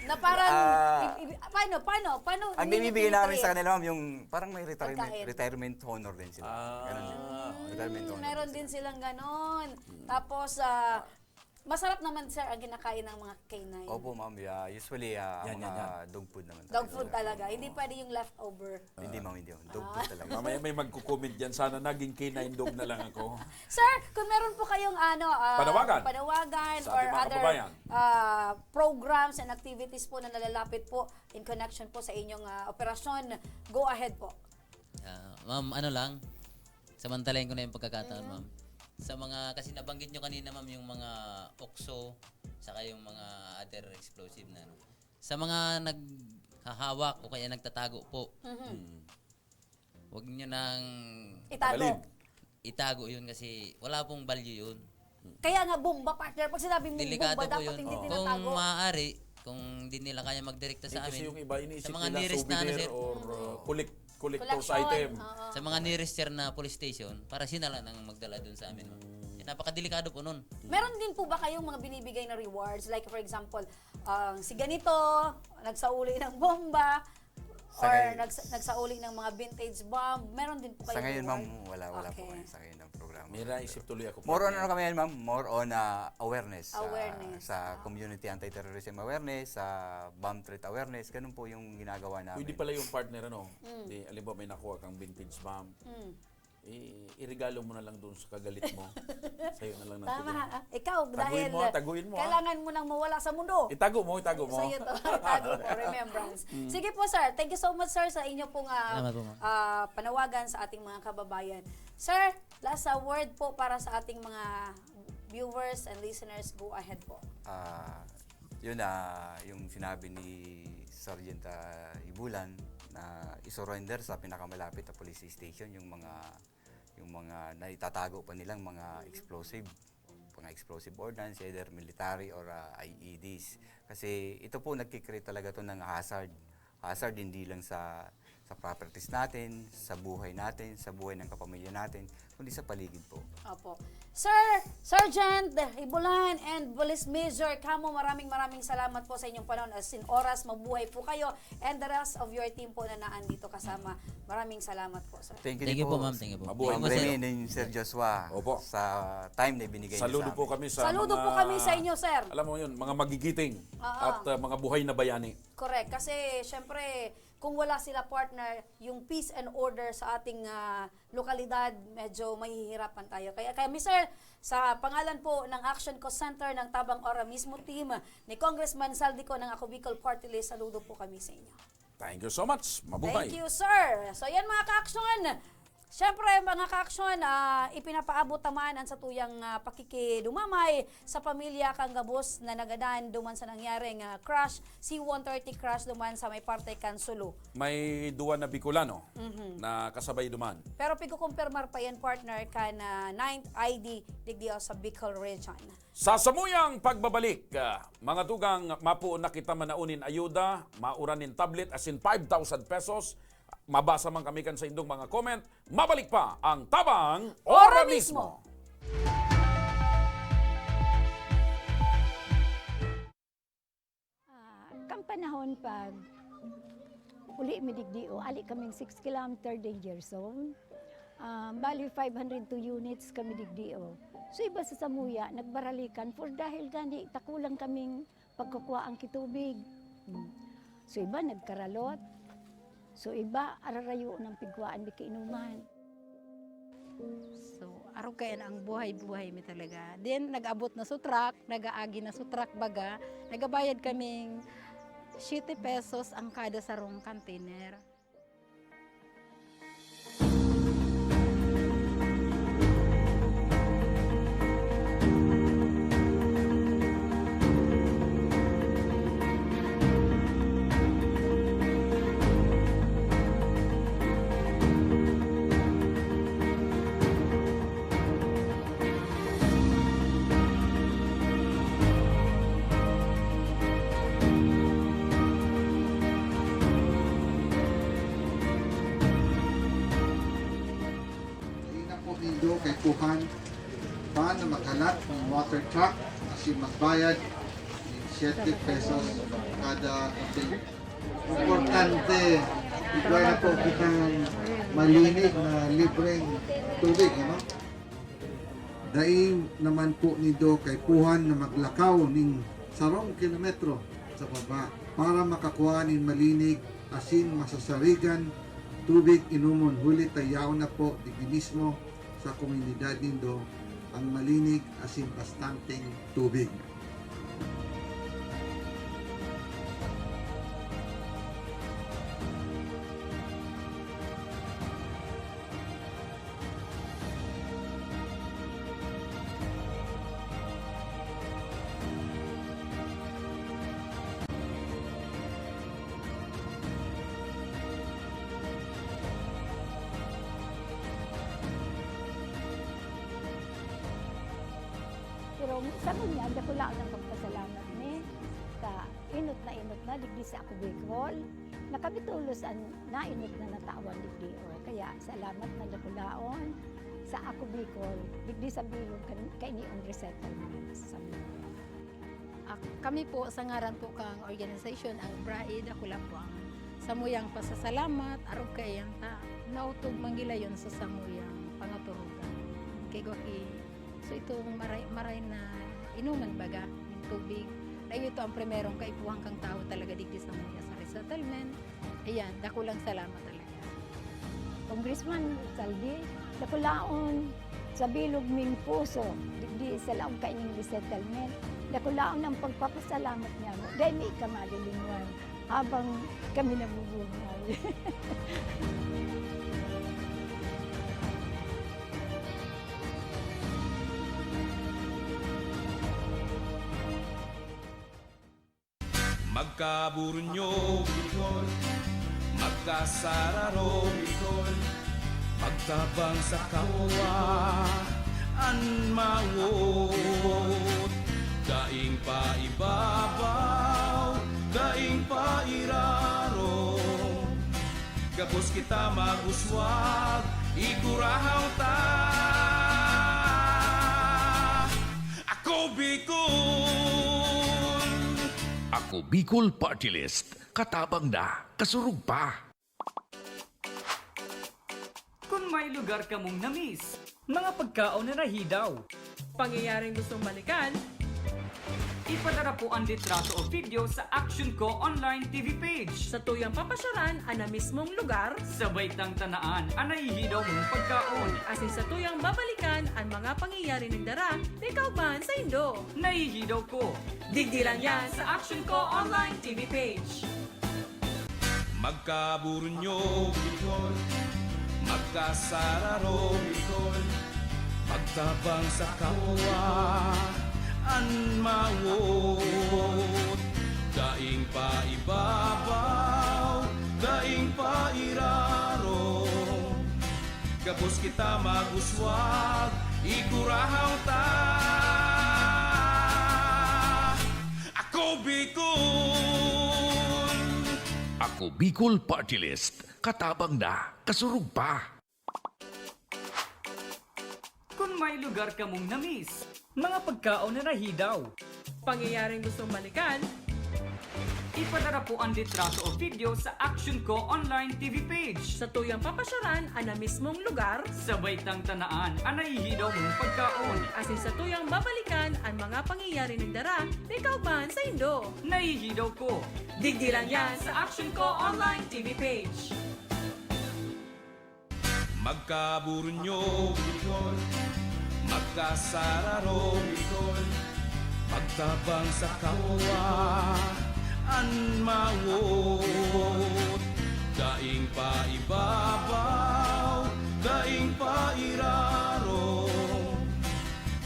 Na parang, paano? Ang binibigay namin sa kanila, ma'am, yung parang may Pagkain. retirement honor din sila. Ganun din. Retirement honor. Meron din silang ganon. Tapos, masarap naman sir ang kinakain ng mga K9. Opo, ma'am. Usually, Yan, mga dog food naman. Dog food talaga. Hindi pwede yung leftover. Hindi, ma'am. Hindi. Dog food talaga. Mamaya may magko-comment dyan, sana naging K9 dog na lang ako. Sir, kung meron po kayong Panawagan. or Sa ating mga other kababayan. programs and activities po na nalalapit po in connection po sa inyong operasyon, go ahead po. Ma'am, ano lang, samantalahin ko na yung pagkakataon, ma'am. Sa mga, kasi nabanggit nyo kanina, ma'am, yung mga OXO, saka yung mga other explosive na, ano. Sa mga naghahawak o kaya nagtatago po, huwag nyo nang Itago. itago yun kasi wala pong value yun. Kaya nga bomba partner, pag sinabi mo Delikado bomba, po dapat yun. hindi Kung tinatago. maaari, kung hindi nila kaya magdirekta sa Kasi amin, yung iba iniisip sa mga nila nearest na ano, souvenir sir, or collector's Collection. item. Oo. sa mga nearest sir na police station, para sinala nang magdala dun sa amin. Napakadelikado po nun. Meron din po ba kayong mga binibigay na rewards? Like for example, si ganito, nagsauli ng bomba, Sa or ngayon- nagsauli ng mga vintage bomb. Meron din po Sa kayong ngayon, ma'am, reward? wala Okay. po ngayon sa ngayon ng programa. May naisip tuloy ako. More on partner. ano kami yan, ma'am? More on awareness. Awareness. Sa community anti-terrorism awareness, sa bomb threat awareness. Ganun po yung ginagawa namin. Pwede pala yung partner, ano? Di, alimbawa may nakuha kang vintage bomb. Iregalo mo na lang doon sa kagalit mo. Sa'yo na lang Tama. natulong. Ikaw, dahil Taguin mo, ha? kailangan mo nang mawala sa mundo. Itago mo. Sa iyo to, itago po, remembrance. Sige po sir, thank you so much sir sa inyo pong Salamat po, ma'am. panawagan sa ating mga kababayan. Sir, last word po para sa ating mga viewers and listeners, go ahead po. Yun yung sinabi ni Sergeant Ibulan na isurrender sa pinakamalapit na police station yung mga naitatago pa nilang mga explosive mga explosive ordnance, either military or IEDs. Kasi ito po nagkikreate talaga to ng hazard. Hazard hindi lang sa properties natin, sa buhay natin, sa buhay ng kapamilya natin, kundi sa paligid po. Opo. Sir, Sergeant Ibulan and Police Major Camo, maraming salamat po sa inyong panahon. As in oras, mabuhay po kayo and the rest of your team po na naandito kasama. Maraming salamat po, sir. Thank Thank you po, ma'am. Thank you po. Mabuhay Ma'am Thank you, Rene and Sir Joshua Opo. sa time na binigay niyo sa Saludo amin. po kami sa Saludo mga, po kami sa inyo, sir. Alam mo yun, mga magigiting at mga buhay na bayani. Correct. Kasi, syempre, kung wala sila partner, yung peace and order sa ating lokalidad, medyo mahihirapan tayo. Kaya Mr., sa pangalan po ng Action Cost Center ng Tabang Ora mismo team ni Congressman Saldico ng Ako Bicol Party List, saludo po kami sa inyo. Thank you so much. Mabuhay. Thank you, sir. So, yan mga ka-action. Siyempre, mga ka-aksyon, ipinapaabot naman ang satuyang pakikidumamay sa pamilya kang gabos na nagadan duman sa nangyaring crash, C-130 crash duman sa may parte kan Sulu. May duwa na Bicolano na kasabay duman. Pero pigukumpirmar pa yan, partner, ka na 9th ID digdiyo sa Bicol Region. Sa samuyang pagbabalik, mga tugang mapuon na kita manaunin ayuda, mauranin tablet as in 5,000 pesos. Mabasa man kami kan sa indong mga comment. Mabalik pa ang Tabang Ora Mismo. Kang panahon pag uli midigdio, ali kaming 6 kilometer danger zone. Bali 502 units kami digdio. So iba sa Samuya, nagbaralikan for dahil gani takulang kaming pagkukuha ang kitubig. So iba nagkaralot. So iba ararayo ng pigwaan di kainuman. So, araw kaya na ang buhay-buhay mi talaga. Then, nag-abot na sutrak, nag-aagi na sutrak baga, nagabayad kaming 7 pesos ang kada sarong container. Ina po ninyo kay Kuhan paano maghalat ng water truck kasi magbayad ng 7 pesos kada container. Importante, igay na po kitang malinig na libreng tubig. Ano? Daing naman po ninyo kay Kuhan na maglakaw ng 10 kilometro sa baba para makakuha ng malinig asin masasarigan tubig inumon huli tayaw na po di mismo sa komunidad nindo ang malinig asin bastanteng tubig. Pero sa kunya, dako lang ang pagpasalamat ni ka inot na digdi sa ako Bicol. Nakabitulos ang nainot na natawan digdi. Kaya salamat na dako laon sa ako Bicol digdi sa bilog kay ni on resettlement sa Bicol. Kami po sa ngaran po kang organization, ang BRAID, ako lang po ang samuyang pasasalamat, araw kaya ta, nautog manggilayon sa samuyang pangaturugan. Kay Goki, so ito maray na inuman baga ng tubig. Dahil ito ang primerong kaipuhang kang tao talaga digdi sa mga sa resettlement. Ayan, dako lang salamat talaga. Congressman Saldi, dako laon sa bilog ming puso digdi sa laong kaining resettlement. Dako laon ang pagpapasalamat niya mo. Dahil may ikamalilinwan habang kami nabubuhay. Magkaburunyo, Bicol. Magkasararo, Bicol. Magtabang sa kapwa. anmawot. Daing pa ibabaw, daing pa iraro. Gapos kita maguswag, igurahaw ta. Ako Bicol! Ako Bicol Party List. Katabang na, kasurug pa. Kung may lugar ka mong namiss, mga pagkaon na nahidaw, pangyayaring gustong balikan, ipadara po ang litrato o video sa Action Ko online TV page. Sa tuyang papasyaran ang na mismong lugar, sabay tang tanaan ang nahihidaw mong pagkaon. Asin sa tuyang babalikan ang mga pangyayari ng dara, ikaw man sa Indo. Nahihidaw ko. Digdilan yan sa Action Ko online TV page. Magkaburunyo, Bicol. Magkasararo, Bicol. Pagtabang sa kapwa, anmawot. Daing pa ibabaw, daing pa iraro. Gapos kita maguswag, igurahaw ta. Ako Bicol! Ako Bicol Party List. Katabang na, kasurug pa. Kung may lugar ka mong namiss, mga pagkaon na nahidaw, pangyayaring gustong balikan, ipadara po ang litrato o video sa Action Ko online TV page. Sa tuyang papasyaran ang na mismong lugar, sabay tang tanaan ang nahihidaw mong pagkaon. Asin sa tuyang babalikan ang mga pangyayari ng dara, ikaw man sa Indo. Nahihidaw ko. Digdilan yan sa Action Ko online TV page. Magkaburunyo, Bicol. Magkasararo, Bicol. Pagtabang sa kapwa, anmawot. Daing pa ibabaw, daing pa iraro.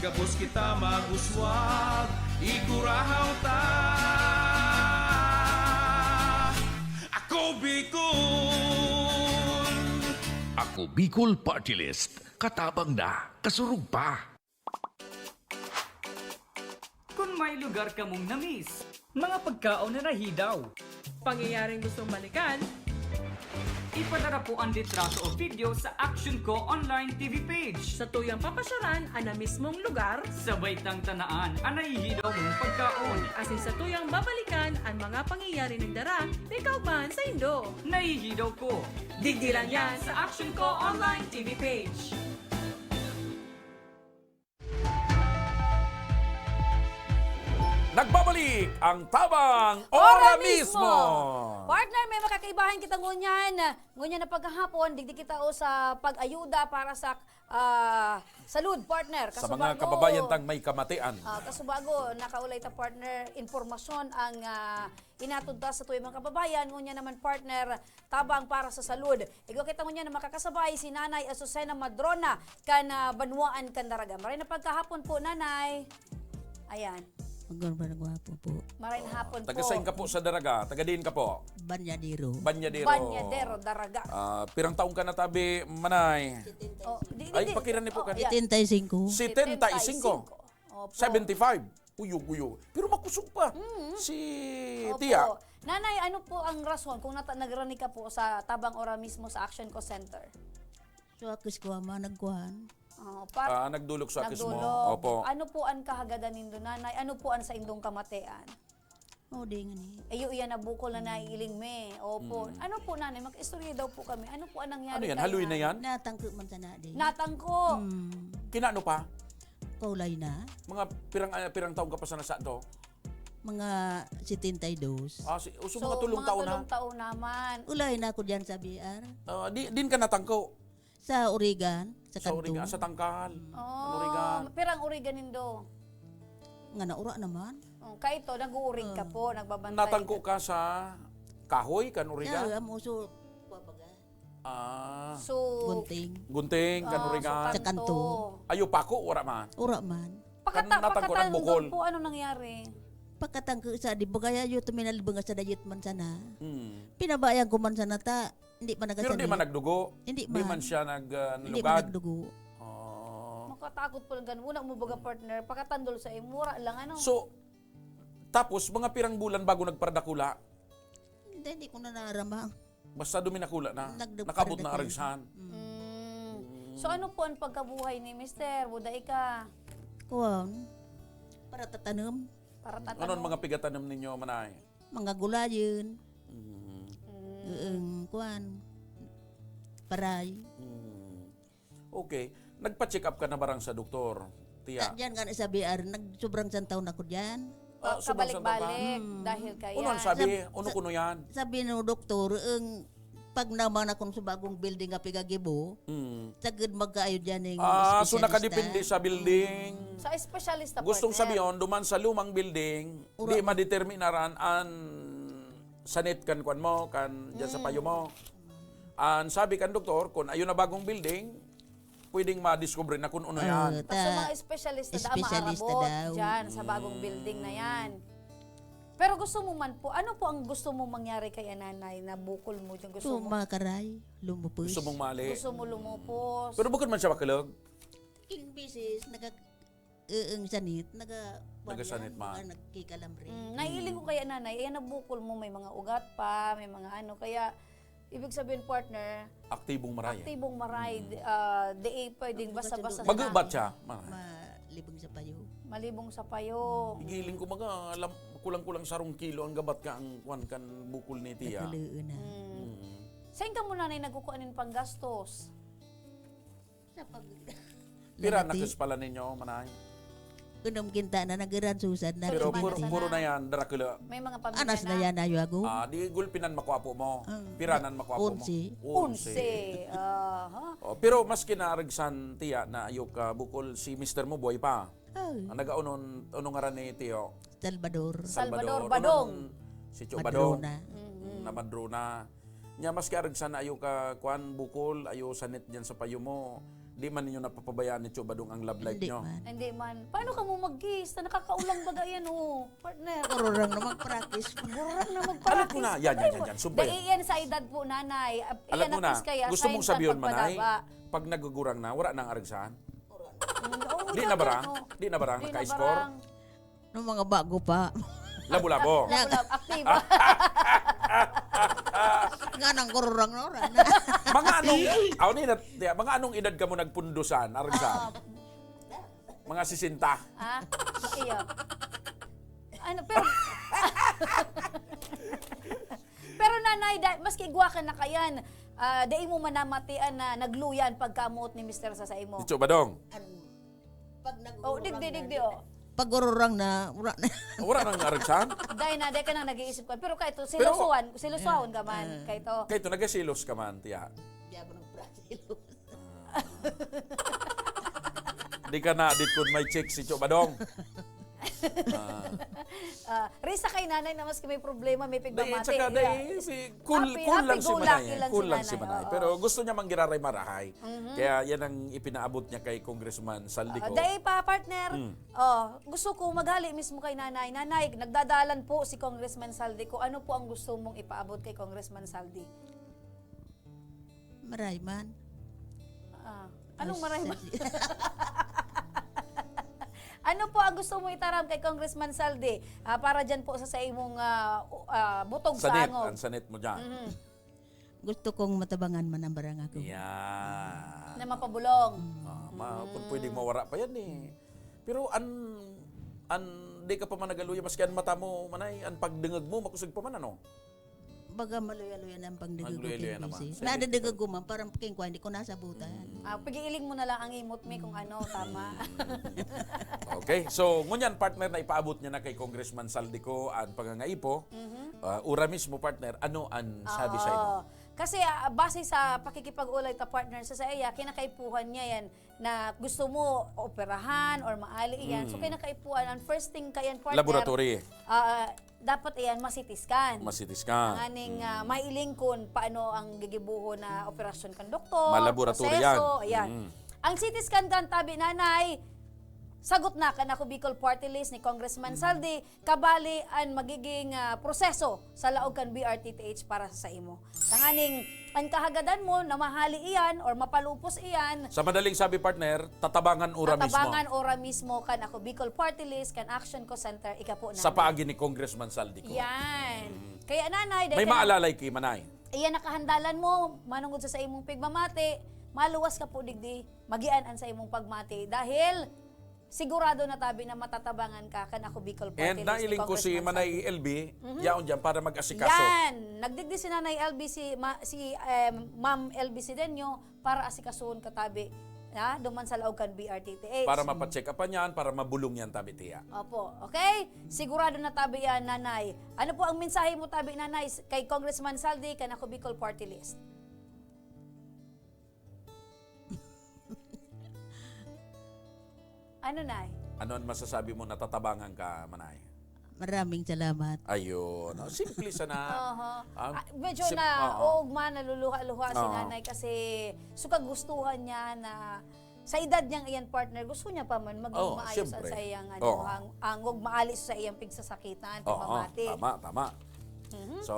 Gapos kita maguswag, igurahaw ta. Ako Bicol! Ako Bicol Party List. Katabang na, kasurug pa. Kung may lugar ka mong namiss, mga pagkaon na nahidaw, pangyayaring gustong balikan, ipadara po ang litrato o video sa Action Ko online TV page. Sa tuyang papasyaran ang na mismong lugar, sabay tang tanaan ang nahihidaw mong pagkaon. Asin sa tuyang babalikan ang mga pangyayari ng dara, ikaw man sa Indo. Nahihidaw ko. Digdilan yan sa Action Ko online TV page. Nagbabalik ang Tabang Ora Mismo! Partner, may makakaibahan kita ngunyan. Ngunyan na paghahapon, digdi kita o sa pag-ayuda para sa salud, partner. Sa mga kababayan tang may kamatian. Kasubago, nakaulay ta partner, informasyon ang inatod ta sa tuwing mga kababayan. Ngunyan naman partner, tabang para sa salud. Ikaw kita ngunyan na makakasabay si Nanay Azucena Madrona kan Banwaan Candaraga. Maray na pagkahapon po, Nanay. Ayan. Magandang po. Maray na hapon po. Tagasain ka po sa Daraga. Tagadin ka po. Banyadero. Banyadero, Daraga. Pirang taong ka na tabi, Manay. Ay, pakiran ni po ka. 75. 75. 75. Uyo. Pero makusog pa. Si Tia. Nanay, ano po ang rason kung nagrani ka po sa Tabang Ora mismo sa Action Co Center? So, akis ko nagkuhan. Nagdulok sa akis mo. Nagdulog. Opo. Ano po ang kahagadan nindo, Nanay? Ano po ang sa indong kamatean? Di nga ni. Ayo iyan na bukol na naiiling me. Opo. Ano po, Nanay? Mag-istorya daw po kami. Ano po ang nangyari? Ano yan? kay Haluin na Nanay? yan? Natangko man sa nadi. Natangko. Kinano pa? Kaulay na. Mga pirang taong ka pa sa nasa to? Mga 72. So mga tulong taon na? Tulong taon naman. Ulay na ako dyan sa BR. Din ka natangko? Sa Origan. Sa Sa Kanto. Origan, sa Tangkal. Oh, pirang Origan nindo. Nga naura naman. Kaito, nag-uuring ka po, nagbabantay. Natangko ka sa Kahoy, kan Origan? Kaya mo so, So, Gunting, kan Origan. Sa Kanto. Ayo pako, wala man. Ura man. Natangko ng bukol. po, ano nangyari? Pagkatangko sa di bagaya yu tuminalibang sa dayet man sana. Pinabayang ko man sana ta. Hindi pa Pero nagasali. di man nagdugo? Hindi Di man siya Hindi nalugad? man nagdugo. katakot po lang ganun. Una mo baga partner, pakatandol sa imura lang ano. So, tapos, mga pirang bulan bago nagparadakula, Hindi ko na narama. basta duminakula na, Nagdupar nakabot na na kayo. arigsahan. So ano po ang pagkabuhay ni Mister? Buday ka. Kuwan, para tatanam, Para Ano ang tatanong. mga pigatanim ninyo, manay? mga gulayin, Mm. kuwan, paray. Mm. Okay. Nagpa-check up ka na barang sa doktor, tiya? Diyan nga sa BR, nagsobrang taon ako diyan. Kabalik-balik dahil kaya. Uno ang sabi, uno kuno yan. Sabi ng doktor, pag naman akong sa bagong building nga pigagibo, Mm. sagad magkaayo dyan ng So nakadepende sa building. Sa espesyalista Gustong partner. sabihin, duman sa lumang building, di madeterminaran an sanit kan kwan mo, kan dyan sa payo mo. An sabi kan doktor, kung ayun na bagong building, pwedeng ma-discover na kung ano yan. So mga espesyalista Espesyalista maarabot daw. dyan sa bagong building na yan. Pero gusto mo man po, ano po ang gusto mo mangyari kay nanay na bukol mo dyan? Gusto mo, makaray, lumupos. Gusto mong mali. gusto mo lumupos. Pero bukod man siya makalog. King bisis, sanit, Nagasanit man. nagkikalambre. Naiiling ko kaya nanay, nabukol mo, may mga ugat pa, may mga ano, kaya ibig sabihin partner, Aktibong maraya. aktibong maray, di pwedeng basta-basta Mag-ubat siya. Malibang sa payo. malibong sa payo. Igiling ko mga kulang-kulang 1 kilo ang gabat ka ang kwan kan bukol ni tiya. Nakaluon na. Saan ka mo nanay nagkukuanin pang gastos? Sa pag... Pira nakis pala ninyo, manay. Unang kinta na nagaran susad na. Pero Puro- puro na yan, Dracula. May mga pamilya Anas na yan ayo ako. Di gulpinan makuapo mo. Piranan makuapo mo. 11. 11. Aha. Pero mas kinaragsan tiya na ayok ka bukol si Mr. mo boy pa. Ang nagaunon nga ran ni Tiyo. Salvador Badong. Si Cho Badong. Madrona. Na Madrona. Nya mas kinaragsan na ayok ka kwan bukol ayo sanit diyan sa payo mo. Di man ninyo napapabayaan ni Cho Badong ang love life Hindi nyo. man. Hindi man. Paano ka mo mag-gis? Na nakakaulang baga yan, partner. Kururang na mag-practice. Gurang na Alam magparakis. ko na, yan. Sumpay. Dahil yan sa edad po, nanay. Alam ko na, kaya, gusto mong sabihin manay, pagpadaba. pag nagugurang na, wala nang aragsahan. Oo, Di yan, na barang? ano. Di na barang? Di na Naka-score? barang. Nung mga bago pa. Labo-labo. Lab-lab, aktiba. Nga nang kururang na oran. Mga anong edad ka mo nagpundusan, aragsahan? Mga 60. Ha? Iyo. Ano, pero... pero nanay, maski igwa ka na kayan, dahil mo manamatian na nagluyan pagkamot ni Mr. sa imo. Cho Badong. Pag Oh, digdi, oh. Pag kururang na, wala na. Wala nang aragsahan? Dahil na, dahil ka nang nag-iisip ko. Pero kahit Pero- silusuan ka man. Kahit to. Kaya ito, nagasilos ka man, tiya. Diabo ng Brazil. Di ka na, dit kun may check si Cho Badong. Risa kay nanay na maski may problema, may Dahil, pigmamati. tsaka, cool lang si Manay. Cool lang si Manay. oo. Pero gusto niya manggiraray marahay. Kaya yan ang ipinaabot niya kay Congressman Saldico. Dahil pa, partner, gusto ko maghali mismo kay nanay. Nanay, nagdadalan po si Congressman Saldi ko. Ano po ang gusto mong ipaabot kay Congressman Saldi? Maray man. Anong marami? Ano po ang gusto mo itaram kay Congressman Saldi para dyan po sa imong butog sa Sanit, angog? ang sanit mo dyan. Gusto kong matabangan man ang barang ako. Yan. Na mapabulong. Kung pwedeng mawara pa yan eh. Pero di ka pa man nagaluya, maski ang mata mo, manay, ang pagdingag mo, makusog pa man, ano? Baga maluya-luya ng pangdigag ko Maluya-luya naman. kinbisi. Nadadigag ko man, parang king hindi ko nasabutan. Pagiiling mo na lang ang imot mi kung ano, tama. Okay, so ngunyan partner na ipaabot niya na kay Congressman Saldico ang pangangaipo. Ura mismo partner, ano ang sabi sa imo? Oo. Kasi base sa pakikipag-ulay ta partner sa iya, kinakaipuhan niya yan na gusto mo operahan or maali yan. So kinakaipuhan, ang first thing kayan partner, Laboratory. dapat iyan masitiskan. Masitis ka. Ang aning mailing kun paano ang gigibuho na operasyon kan doktor, Malaboratory proseso, yan. ayan. Ang CT scan kan tabi nanay, sagot na kanako Bicol Party List ni Congressman Saldi kabali ang magiging proseso sa laog kan BRTTH para sa imo. Tanganing ang kahagadan mo na mahali iyan or mapalupos iyan, Sa madaling sabi, partner, tatabangan ura mismo. tatabangan ora mismo kan ako Bicol Party List kan Action Co Center ikapo na. Sa paagi ni Congressman Saldi ko. Yan. Kaya nanay, May dahil maalalay kay Manay. iyan nakahandalan mo manungod sa imong pigmamati, maluwas ka po digdi, magian sa imong pagmati dahil sigurado na tabi na matatabangan ka kan ako Bicol Party And List ni nailing ko si Congressman Manay Saldi. LB, yaon dyan para mag-asikaso. Yan. Nagdigdi si Nanay LB si Ma'am LB Sidenyo para asikasuon katabi duman sa laog kan BRTTH. Para mapacheck upan yan, para mabulong yan tabi tiya. Opo, okay? Sigurado na tabi yan, Nanay. Ano po ang mensahe mo tabi, Nanay, kay Congressman Saldi kan ako Bicol Party List? Ano, Nay? Ano ang masasabi mo natatabangan ka, Manay? Maraming salamat. Ayun. Simple sana. Medyo Sim- na oo. ugma, naluluha-luha si Oo. Nanay kasi suka gustuhan niya na sa edad niyang iyan partner, gusto niya pa man maging Oo, maayos syempre. sa iyang Oo. ang huwag maalis sa iyang pigsasakitan, Oo, pagmamati. tama. So,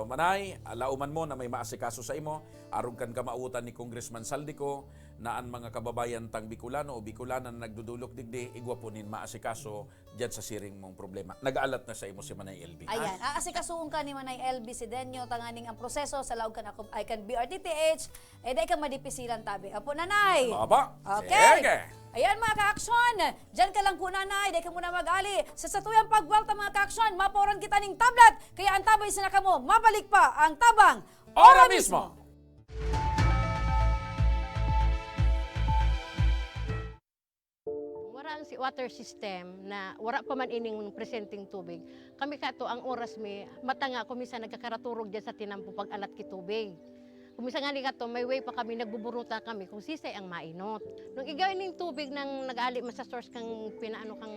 Manay, alauman mo na may maasikaso sa imo, aron kan kamautan ni Congressman Saldico na ang mga kababayan tang Bicolano o Bicolanan na nagdudulok digdi, igwapunin maasikaso diyan sa siring mong problema. Nag-aalat na sa imo si Manay LB. Ayan, aasikasuon ka ni Manay LB Sidenyo, tanganing ang proseso sa laog kan ako ay kan BRTTH, dahil ka madipisilan tabi. Apo, Nanay! Aba, Okay. sige. Ayan mga ka-aksyon, dyan ka lang po Nanay, dahil ka muna mag-ali. Sa satuyang pagwalta mga ka-aksyon, maporan kita ng tablet, kaya ang tabay sa nakamo, mabalik pa ang tabang Ora mismo. Wala ang si water system na wala pa man ining presenting tubig. Kami kato ang oras mi matanga kumisa nagkakaraturog diyan sa tinampo pag alat ki tubig. Kumisa nga ni kato may way pa kami nagbuburuta kami kung sisay ang mainot. Nung igawin ning tubig nang nag-ali sa source kang pinaano kang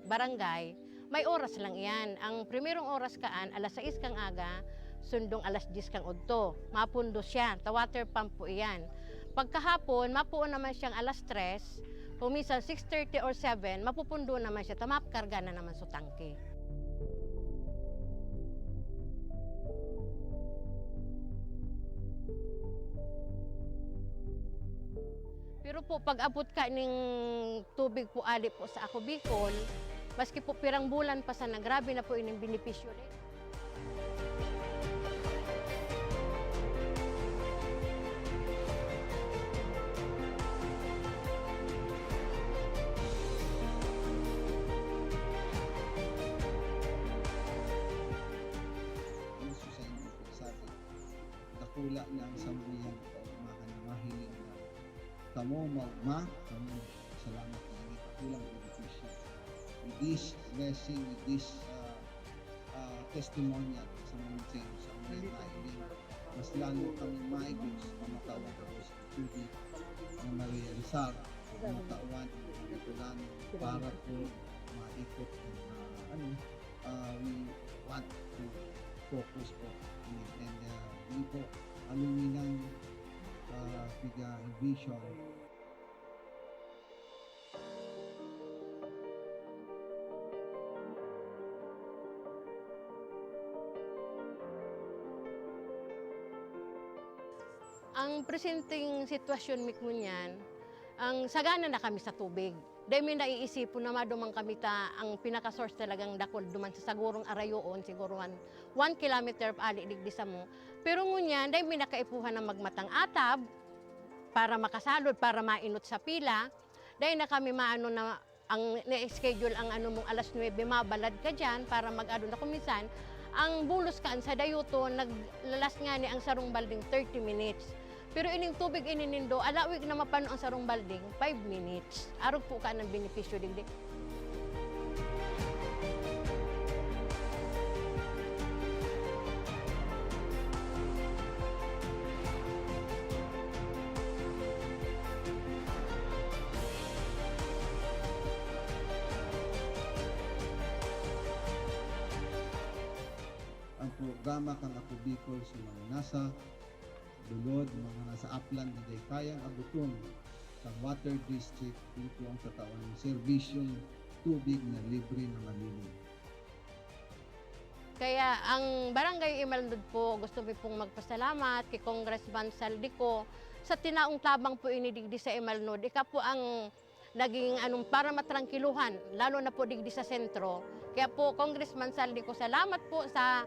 barangay, may oras lang iyan. Ang primerong oras kaan alas 6 kang aga, sundong alas 10 kang udto. Mapundo siya, ta water pump po iyan. Pagkahapon, mapuon naman siyang alas 3, kung minsan 6:30 or 7, mapupundo naman siya, tamapkarga na naman sa tangke. Pero po, pag abot ka ng tubig po ali po sa ako Bicol, maski po pirang bulan pa sana, grabe na po ining benepisyo rin. Gusto sa inyo po sabi, dakula na ang sambuyan ko, mahiling na kamo maugma, kamo salamat na hindi kakulang beneficyo. With this blessing, with this testimonial sa mga sa mga mahiling, mas lalo kami maigos na matawan ako sa tubig na ma-realizar, matawan ang Bicolano para po maikot ng we want to focus po and hindi po aluminang vision. Ang presenting sitwasyon mi kunyan, ang sagana na kami sa tubig. Dahil may naiisipon na madumang kami ang pinaka-source talagang dakol duman sa sagurong arayoon, siguro 1 kilometer ali digdi sa mo. Pero ngunyan, dahil may nakaipuhan ng magmatang atab, para makasalod, para mainot sa pila, dahil na kami maano na, ang na-schedule ang ano mong alas 9, mabalad ka dyan para mag-ano na kumisan. Ang bulos kaan sa dayuto, naglalas nga ni ang sarong balding 30 minutes. Pero ining tubig ininindo, alawig na mapano ang sarong balding, 5 minutes. Arog po ka ng benepisyo digdi. Ang programa kang Ako Bicol sa mga nasa dulod, mga nasa upland na day kayang abuton sa Water District, ito ang katawan ng serbisyong tubig na libre na malinis. Kaya ang Barangay Imalnod po, gusto ko pong magpasalamat kay Congressman Saldico sa tinaong tabang po inidigdi sa Imalnod. Ika po ang naging para matrangkiluhan, lalo na po digdi sa sentro. Kaya po, Congressman Saldico, salamat po sa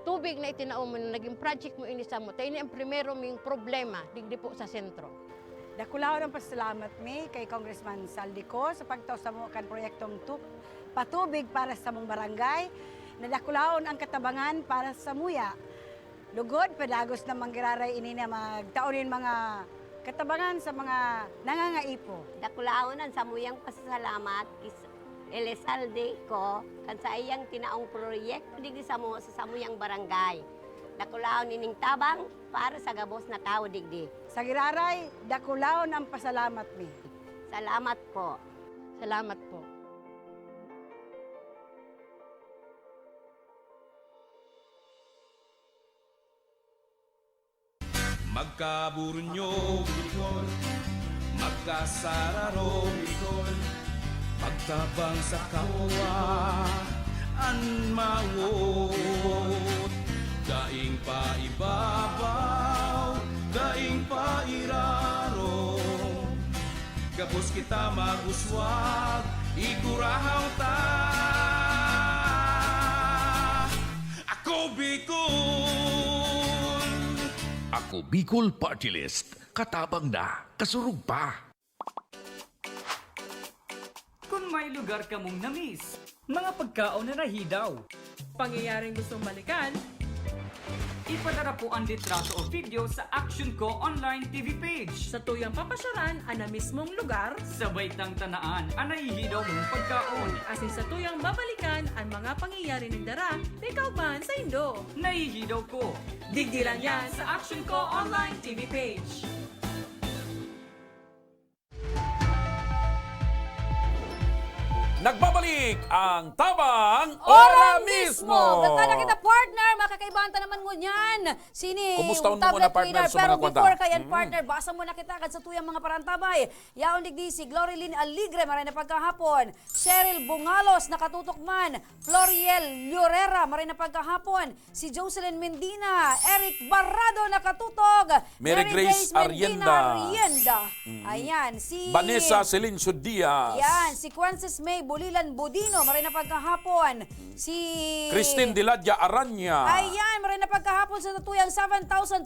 tubig na itinaom mo, naging project mo inisa mo. Tayo ni ang primero ming problema, digdi po sa sentro. Dakulaw ng pasalamat mi kay Congressman Saldico sa pagtaw sa mga kan proyektong patubig para sa mong barangay. Nadakulaon ang katabangan para sa muya. Lugod, pedagos na manggiraray ini na magtaonin mga katabangan sa mga nangangaipo. Dakulaon ang samuyang pasasalamat kis Elizalde ko kan sa iyang tinaong proyekto digdi sa samuyang barangay. Dakulaon ining tabang para sa gabos na tao digdi. Sa giraray, dakulaon ang pasalamat mi. Salamat po. Salamat po. Magkaburunyo, Bicol. Magkasararo, Bicol. Pagtabang sa kapwa, anmawot. Daing pa ibabaw, daing pa iraro. Gabos kita maguswag, igurahaw ta. Ako Bicol! Ako Bicol Party List. Katabang na, kasurug pa. Kung may lugar ka mong namiss, mga pagkaon na nahidaw, pangyayaring gustong balikan, ipadara po ang litrato o video sa Action Ko Online TV page. Sa tuyang papasyaran ang na mismong lugar, Sabay tang tanaan ang nahihidaw mong pagkaon. asin sa tuyang babalikan ang mga pangyayari ng dara, ikaw man sa Indo. Nahihidaw ko. Digdi lang yan sa Action Ko Online TV page. Nagbabalik ang Tabang Ora Ora mismo! Mismo! Ganda kita partner, makakaibanta naman mo niyan. Sini Kumusta yung mo muna, tablet partner, winner. sa Pero mga kwanta? before kayan partner, basa mo na kita sa tuyang mga parantabay. Yaon digdi si Glorilyn Aligre, maray na pagkahapon. Cheryl Bungalos, nakatutok man. Floriel Llorera, maray na pagkahapon. Si Jocelyn Mendina, Eric Barrado, nakatutog. Mary Grace Arienda. Ayan, si... Vanessa Celincio Diaz. Yan, si Quences May Bulilan Budino, maray na pagkahapon. Si... Christine Diladya Aranya. Ayan, maray na pagkahapon sa tatuyang 7,200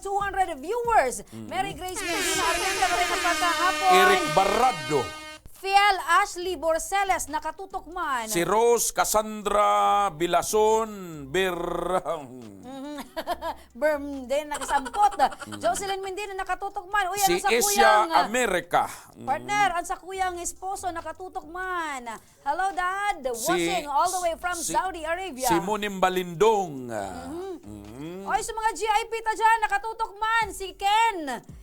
viewers. Mary Grace Medina Arienda, maray na pagkahapon. Eric Barrado. Fiel Ashley Borceles, nakatutok man. Si Rose Cassandra Bilason Din, nakasampot. Jocelyn Mendina, nakatutok man. Uy, si ano sa Asia kuyang... America. Partner, ang sa kuyang esposo, nakatutok man. Hello, Dad. Watching all the way from Saudi Arabia. Si Munim Balindong. Oy, sa mga GIP ta dyan, nakatutok man. Si Ken.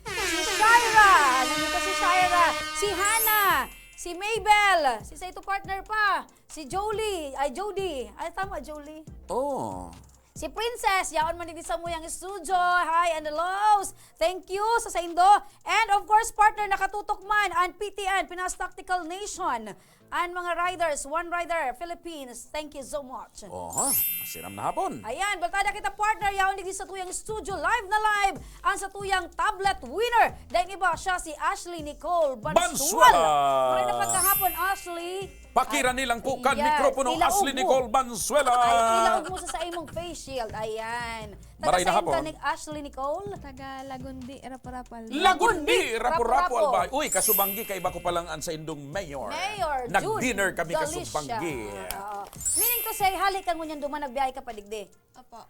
Si Shaira. Nandito si Shaira. Si Hannah. Si Maybell. Si Saito partner pa. Si Jolie. Ay, Jody. Ay, tama, Jolie. Oh. Si Princess, yaon man din sa muyang studio. Hi and hellos. Thank you sa Saindo. And of course, partner, nakatutok man ang PTN, Pinas Tactical Nation. And mga riders, One Rider, Philippines. Thank you so much. Oha, masiram na hapon. Ayan, baltada kita partner, yaon din sa tuyang studio, live na live, ang sa tuyang tablet winner. Dahil iba siya si Ashley Nicole Bansual. Maray na pagkahapon, Ashley. Pakira nilang kukan, Yes, mikropono, ilaog Ashley mo. Nicole Bansuela. Ay, ilaog mo sa imong face shield. Ayan. Maray na hapon. Ashley Nicole? Taga Lagundi, Raparapal. Lagundi, rapo-rapo Rapo-rapo. albay. Uy, kasubanggi kay bako pa lang ang sa indong mayor. Mayor, Nag-dinner kami Jude kasubanggi. Galicia. Oo. Meaning to say, halik kang ngunyan duman, nagbiyahe ka paligdi. Opo.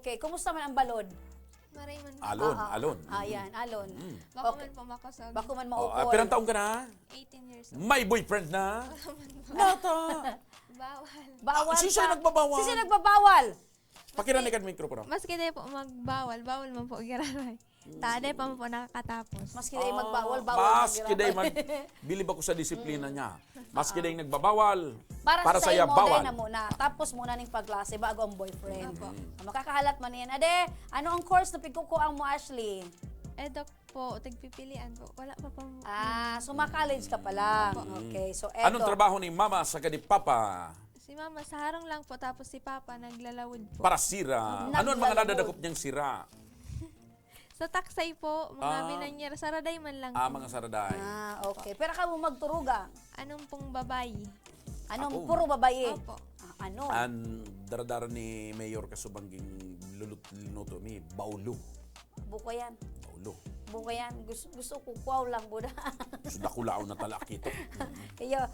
Okay. Kumusta man ang balod? Maray man po. Alon, alon. Ayan, alon. Bako Okay. man po makasag. Bako man Oh, maupol. pirang taong ka na? 18 years old. May boyfriend na? Nata. Bawal. Bawal Si siya pa. nagbabawal. Si siya nagbabawal. Pakiranikan mikropono. Maski na po magbawal, bawal man po giraray. Tade pa man po nakakatapos. Maski day magbawal, bawal. Maski day bilib ako sa disiplina niya. Maski day nagbabawal. Para sa saya imo, bawal. day na muna. Tapos muna ning pagklase bago ang boyfriend. Makakahalat man yan. Ade, ano ang course na pigkukuang mo, Ashley? po, tagpipilian po. Wala pa po. Suma-college ka pala. Okay, so eto. Anong trabaho ni Mama sa ni Papa? Si Mama sa harong lang po, tapos si Papa naglalawod po. Para sira. Ano ang mga nadadakop niyang sira? Sa taksay po, mga binanyera, saraday man lang po. Mga saraday. Okay. Pero ka mo magturugang? Anong pong babae? Anong puro babae? Opo. Ano? Ang daradara ni Mayor Kasubangging luto mi, Baulo. Buko yan. Baulo. Buko yan. Gusto ko kwaw lang, buda. Sudah kulao na tala kito. Kaya,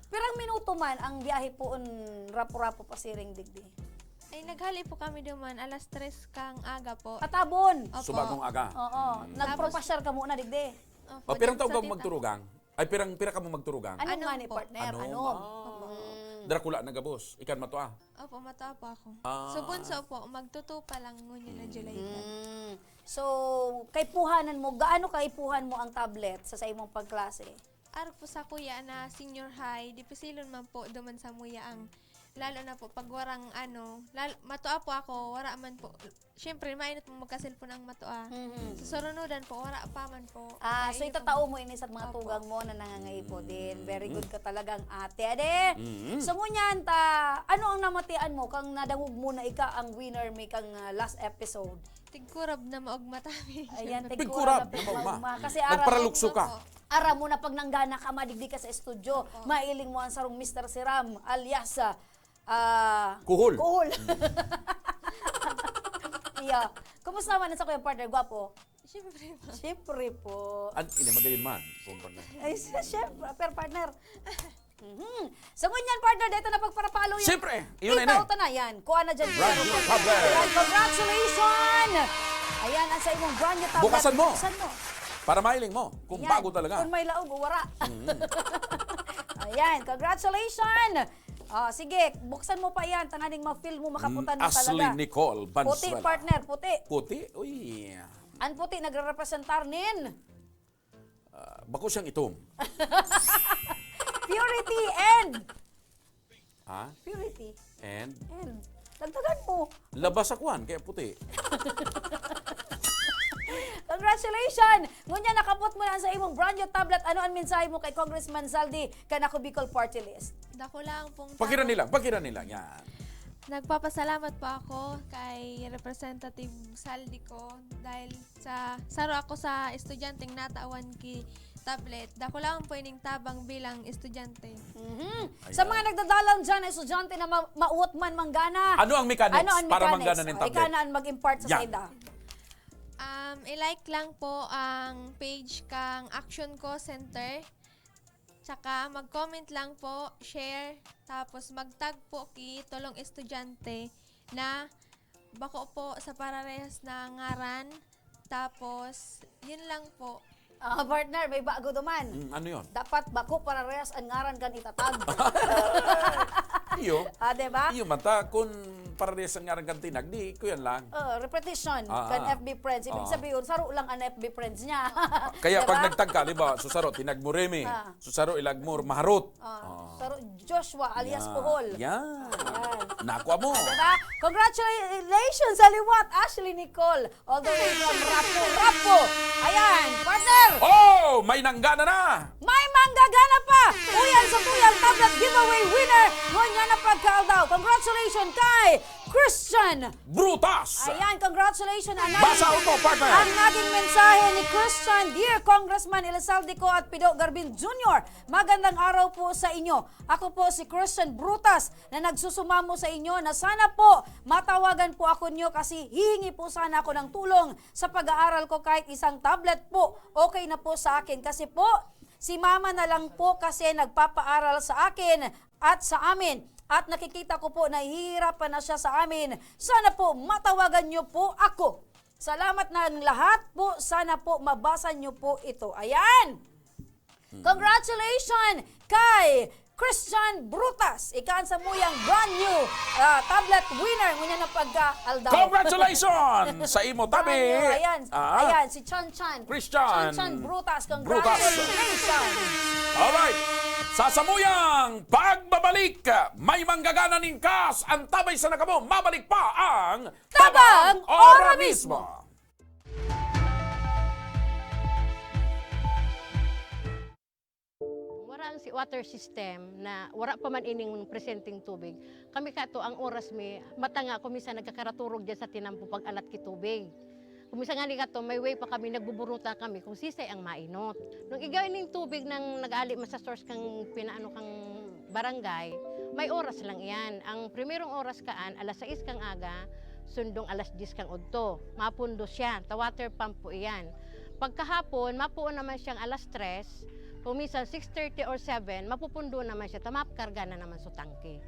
pirang minuto man ang biyahe po rapo-rapo pa siring digdi. Ay, naghali po kami duman, alas 3 kang aga po. Katabon! Opo. Subagong aga. Oo. Nagpropasyar ka muna digdi. O pirang taon ka magturugang? Ay, pira ka mo magturugang? Ano nga ni partner? Ano? Drakula na gabos. Ikan matoa. Opo, mata po ako. So, bunso po, magtuto pa lang ngunyan na July 10. So, kay puhanan mo, gaano kaipuhan mo ang tablet sa imong pagklase? Arog po sa kuya na senior high, di pasilon man po duman sa muya ang lalo na po pag warang matoa po ako, wara man po. Siyempre, mainit mo magkasilpon ang matoa. So, sarunudan po, wara pa man po. So itatao mo ini sa mga tugang mo na nangangay po din. Very good ka talagang ate. Ade, so ngunyan ano ang namatian mo kang nadangog mo na ika ang winner may kang last episode? Tigkurab na maugmatami. Ayan, tigkurab na maugma. Kasi nagparalukso ka. Ara mo na pag nanggana ka, madigdi ka sa estudyo, mailing mo ang sarong Mr. Siram alias Kuhol. Yeah. Kumusta naman sa kuya partner? Gwapo? Siyempre po. Siyempre po. Ini magayon man. Ay, siyempre. Per partner. So, ngunyan partner, dito na pagparapalo yan. Siyempre. Yun na. Ikaw na yan. Kuha na dyan. Brand new tablet. Congratulations! Ayan, ang sa imong brand new tablet. Bukasan mo. Bukasan mo. Para mailing mo. Kung Ayan. bago talaga. Kung may laog, wara. Ayan, congratulations! Sige, buksan mo pa yan. Tanganing ma-feel mo, makaputan mo talaga. Ashley Nicole Valenzuela. Puti, partner, puti. Puti? Uy. Ang puti, nagre-representar nin. Bako siyang itom. Purity and... Purity. And? Dagdagan mo. Labas akuan, kaya puti. Congratulations! Ngunya nakapot mo na sa imong brand new tablet. Ano ang mensahe mo kay Congressman Zaldi kanako Bicol Party List? Dako lang pong Pakiran nila. Yan. Nagpapasalamat po ako kay Representative Saldi ko dahil saro ako sa estudyanteng natawan ki tablet. Dako lang po ining tabang bilang estudyante. Sa mga nagdadalang dyan, estudyante na mauot man manggana. Ano ang mechanics para manggana ng tablet? Ikaw na ang mag-impart sa SIDA. I-like lang po ang page kang Action Co Center. Tsaka mag-comment lang po, share, tapos mag-tag po ki tulong estudyante na bako po sa pararehas na ngaran. Tapos, yun lang po. Partner, may bago duman. Ano yun? Dapat bako pararehas ang ngaran kan itatag. Iyo. Diba? Iyo, mata, kung pararehas ang ngaran kan tinag, di ko yan lang. Repetition kan FB friends. Ibig sabihin, saro lang ang FB friends niya. Kaya diba? pag nagtag ka, diba, susaro, tinag mo remi. Susaro, ilag mo, maharot. Saro, Joshua alias Kuhol. Yan. Nakwa mo. Diba? Congratulations sa liwat, Ashley Nicole. All the way from Rapo. Ayan, partner. Oh, may nanggana na. May manggagana pa. Uyan sa tuyang tablet giveaway winner. Ngonya na pagkaldaw. Congratulations kay Christian Brutas. Ayan, congratulations. Basa mo, partner. Ang naging mensahe ni Christian, Dear Congressman Elizalde Co at Pido Garbin Jr., magandang araw po sa inyo. Ako po si Christian Brutas na nagsusumamo sa inyo na sana po matawagan po ako nyo kasi hihingi po sana ako ng tulong sa pag-aaral ko kahit isang tablet po. Okay na po sa akin kasi po si mama na lang po kasi nagpapaaral sa akin at sa amin. At nakikita ko po na hihirapan na siya sa amin. Sana po matawagan niyo po ako. Salamat na lahat po. Sana po mabasa niyo po ito. Ayan! Congratulations kay Christian Brutas. Ikaan sa muyang brand new tablet winner. Ngunya na pagka-aldaw. Congratulations sa imo tabi. Ayan, si Chan. Christian Brutas. Congratulations. Alright. Sa samuyang pagbabalik, may manggagana ning kas. Ang tabay sa nakamo, mabalik pa ang Tabang Ora Mismo. water system na wala pa man ining presenting tubig, kami kato ang oras mi, mata nga kumisa nagkakaraturog dyan sa tinampo pag alat ki tubig. Kumisa nga ni kato, may way pa kami, nagbuburuta kami kung sisay ang mainot. Nung igawin ning tubig nang nag-ali sa source kang pinaano kang barangay, may oras lang iyan. Ang primerong oras kaan, alas 6 kang aga, sundong alas 10 kang udto. Mapundo siya, ta water pump po iyan. Pagkahapon, mapuon naman siyang alas 3, kung minsan 6:30 or 7, mapupundo naman siya, tamapkarga na naman sa tangke.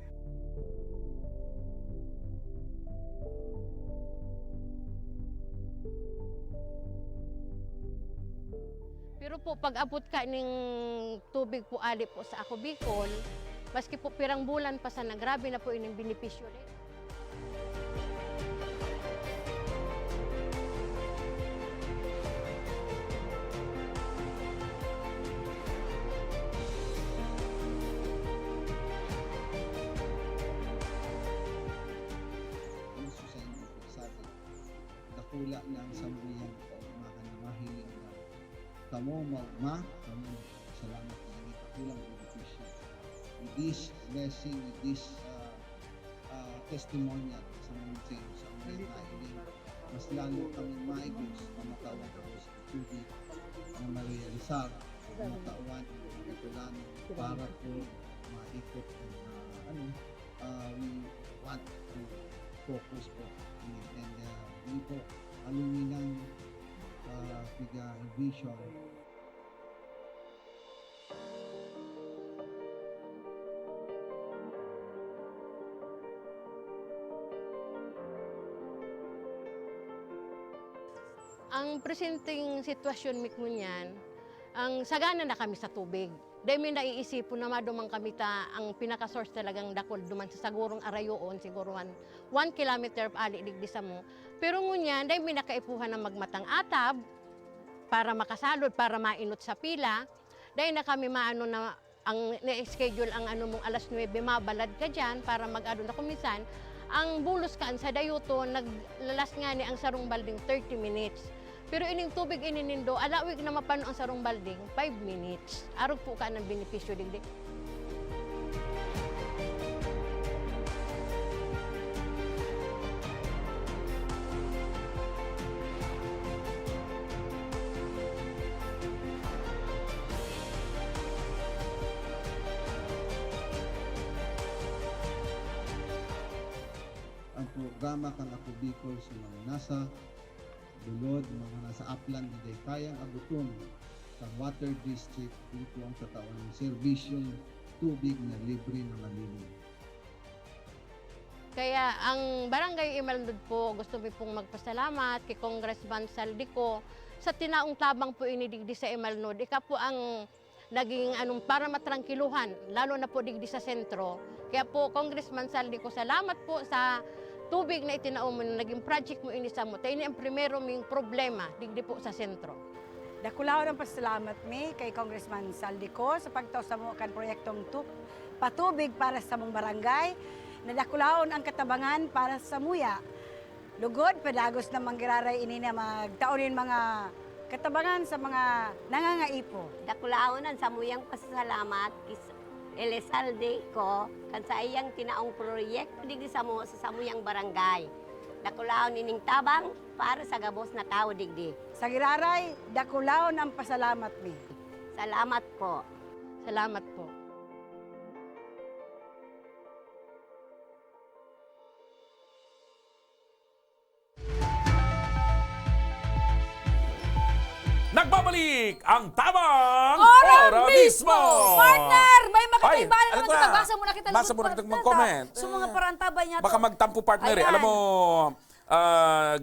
Pero po, pag abot ka ng tubig po ali po sa Ako Bicol, maski po pirang bulan pa sana, grabe na po ining benepisyo rin. Dakula ng sambuyan ko, mahiling na kamo magma, kamo salamat na kulang benepisyo. With this blessing, with this testimonial sa mga sa mga nailing, mas lalo kami maigos na matawan ko sa tubig na ma-realizar, matawan ng katulan para po maikot we want to focus po and hindi po aluminang vision. Ang presenting sitwasyon mikmo niyan, ang sagana na kami sa tubig. Dahil may naiisipon na madumang kami ang pinaka-source talagang dakol duman sa sagurong arayoon, siguro 1 kilometer ali digdi sa mo. Pero ngunyan, dahil may nakaipuhan ng magmatang atab para makasalod, para mainot sa pila. Dahil na kami maano na ang na-schedule ang ano mong alas 9, mabalad ka dyan para mag-ano na kumisan. Ang bulos kaan sa dayuto, naglalas nga ni ang sarong balding 30 minutes. Pero ining tubig ininindo, alawig na mapano ang sarong balding, 5 minutes. Arog po ka ng benepisyo digdi. Ang programa kang Ako Bicol sa mga nasa Bulod, mga nasa upland, hindi kayang abuton sa water district dito ang katawan ng serbisyong tubig na libre na malinis. Kaya ang Barangay Imalndod po, gusto mo pong magpasalamat kay Congressman Saldico sa tinaong tabang po inidigdi sa Imalndod. Ika po ang naging para matrangkiluhan, lalo na po digdi sa sentro. Kaya po, Congressman Saldico, salamat po sa tubig na itinaon mo, naging project mo inisa mo. Tayo ni ang primero ming problema, digdi po sa sentro. Dakulaw ng pasalamat mi kay Congressman Saldico sa pagtaw sa mo kan proyektong patubig para sa mong barangay. Nadakulaon ang katabangan para sa muya. Lugod, pedagos na manggiraray ini na magtaonin mga katabangan sa mga nangangaipo. Dakulaonan sa muyang pasasalamat Elizalde ko kan sa iyang tinaong proyekto digdi sa samuyang barangay. Dakulaon ining tabang para sa gabos na tao digdi. Sa giraray, dakulaon ang pasalamat mi. Salamat po. Salamat po. Nagbabalik ang Tabang Ora Mismo! Mismo! Partner! May makatibala Ay, naman ano ito. na? Basa muna kita. Basa muna kita mag-comment. So mga parantabay niya to. Baka magtampo partner eh. Ayan. Alam mo,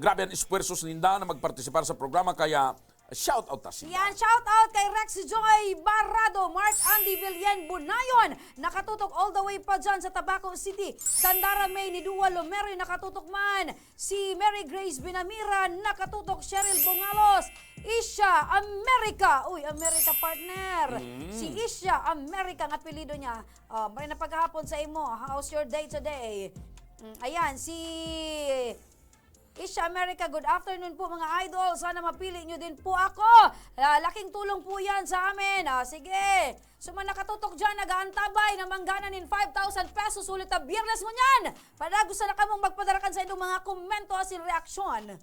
grabe ang esfuersos ninda na magpartisipar sa programa kaya shout out ta siya. Yan, shout out kay Rex Joy Barrado, Mark Andy Villan Bunayon, nakatutok all the way pa dyan sa Tabaco City. Sandara May ni Dua Lomero, nakatutok man. Si Mary Grace Binamira, nakatutok. Cheryl Bongalos, Isha America. Uy, America partner. Si Isha America, ang apelido niya. May napaghapon sa imo. How's your day today? Ayan, si Isha America, good afternoon po mga idol. Sana mapili nyo din po ako. Laking tulong po yan sa amin. Sige. So man nakatutok dyan, nag-aantabay na manggana nin 5,000 pesos ulit na biyernes mo niyan. Para gusto na kamong magpadarakan sa inyong mga komento asin reaksyon.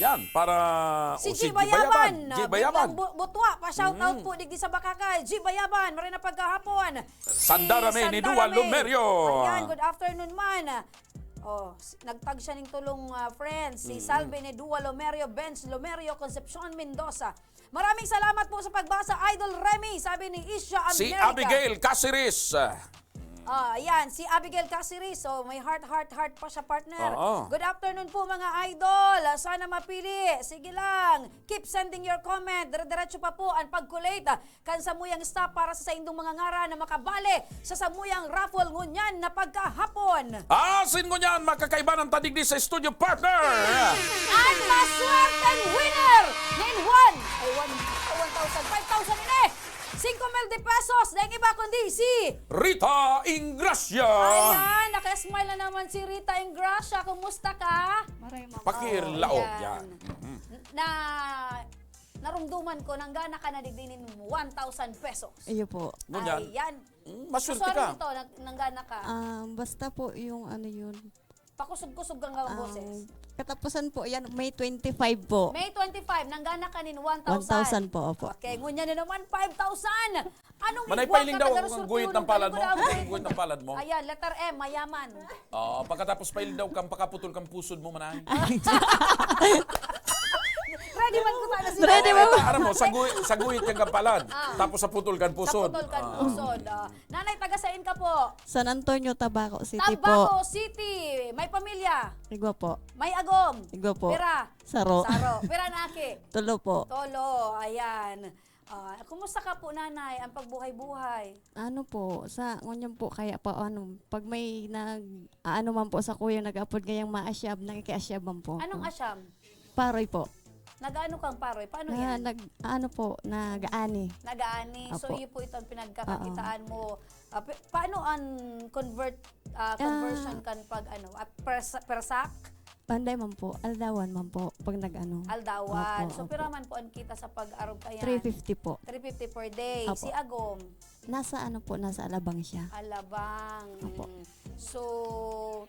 Yan, para... Si o, G. Bayaban. G. Bayaban. Butwa, pa-shoutout po digdi sa Bakakay. G. Bayaban, marin na pagkahapon. Sandarame ni Duan Lumerio. Ayan, good afternoon man. Nagtag siya ng tulong friends. Si Salve ni Dua Lomerio, Benz Lomerio, Concepcion Mendoza. Maraming salamat po sa pagbasa, Idol Remy. Sabi ni Isha America. Si Abigail Casiris. Ayan, si Abigail Casiris. So, may heart pa siya, partner. Oo. Good afternoon po, mga idol. Sana mapili. Sige lang. Keep sending your comment. Dire-diretso pa po ang pag-collate kan samuyang staff para sa indong mga ngara na makabali sa samuyang raffle ngunyan na pagkahapon. Asin ko niyan, makakaiba ng tadigdi sa studio partner. Ang maswerteng winner! Nin Juan! Ay, 1,000, 5,000 ini! 5,000 pesos! Dahil iba kundi si... Rita Ingracia. Ayan, naka-smile na naman si Rita Ingracia. Kumusta ka? Pakirlaog yan. Narumduman ko, nanggana ka na digdinin mo 1,000 pesos. Iyo po. Ngunyan. Ayan. Maswerte ka. Ito, nanggana ka. Basta po yung ano yun. Pakusog-kusog kang boses. Katapusan po yan, May 25 po. May 25, nanggana ka nin 1,000. 1,000 po, opo. Okay, ngunya na naman 5,000. Anong Manay igwa pailing ka daw na ang guhit ng palad mo. Ang guhit ng palad mo. Ayan, letter M, mayaman. Pagkatapos pailing daw kang pakaputol kang pusod mo, manay. Ready man ko sana sila. Ready man. Aram mo, sa guhit kang kapalad. Tapos sa putol kang pusod. Sa putol kan pusod. Nanay, taga-sain ka po? San Antonio, Tabaco City Tabaco po. City. May pamilya. Igwa po. May agom. Igwa po. Pira. Saro. Pira na aki. Tulo po. Tolo. Ayan. Kumusta ka po, nanay, ang pagbuhay-buhay? Ano po, sa ngunyan po kaya pa pag may ano man po sa kuya nag-upload ngayang maasyab, nakikiasyab man po. Anong asyam? Paroy po. Nag-ano kang paroy? Paano yan? Nag-aani. Nag-aani. So, Apo. yun po itong pinagkakakitaan mo. Paano ang conversion kan pag ano? Persak? Panday man po, aldawan man po, pag nag-ano. Aldawan. Opo, So, opo. pero man po ang kita sa pag-arog kaya? 350 po. 350 per day. Apo. Si Agom? Nasa alabang siya. Alabang. Apo. So,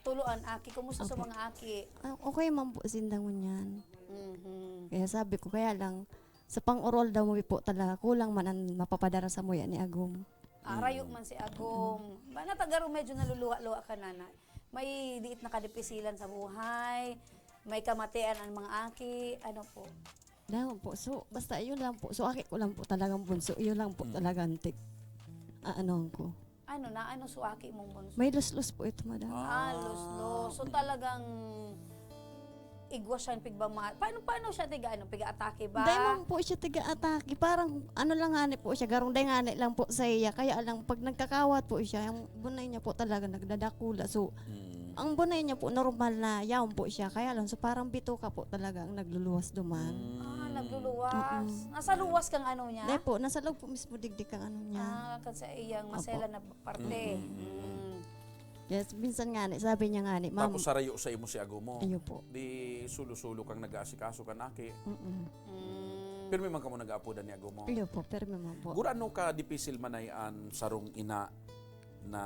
tuluan aki. Kumusta sa mga aki? Okay man po sindangon yan. Mhm. Kaya sabi ko, kaya lang, sa pang-oral daw mo po talaga, kulang man ang mapapadara sa muya ni Agum. Rayok man si Agom. Ba natagaro medyo naluluha-luha ka na. May diit na kadipisilan sa buhay. May kamatian ang mga aki. Ano po? Dawan po. So, basta yun lang po. So, aki ko lang po talagang bunso. Yun lang po talagang antik. Ano ko. Ano na? Ano suaki mong bunso? May lus-lus po ito, madam. Lus-lus. So talagang igwa siya pigbang mga... Paano siya piga-atake ba? Dahil man po siya tiga-atake. Parang ano lang hanip po siya. Garong dahil hanip lang po sa iya. Kaya lang pag nagkakawat po siya, yung bunay niya po talaga nagdadakula. So, ang bunay niya po normal na yaon po siya. Kaya lang, so parang bituka po talaga ang nagluluwas duman. Nagluluwas. Nasa luwas kang ano niya? Dahil po, nasa loob po mismo digdig ang ano niya. Kasi iyang masela na parte. Yes, minsan nga ni, sabi niya nga ni, ma'am. Tapos sarayo sa imo si Ago mo. Iyo po. Di sulo-sulo kang nag-aasikaso kan aki. Pero may man ka mo nag-aapodan ni Ago mo. Iyo po, pero may po. Gurano ka dipisil manayan sarong ina na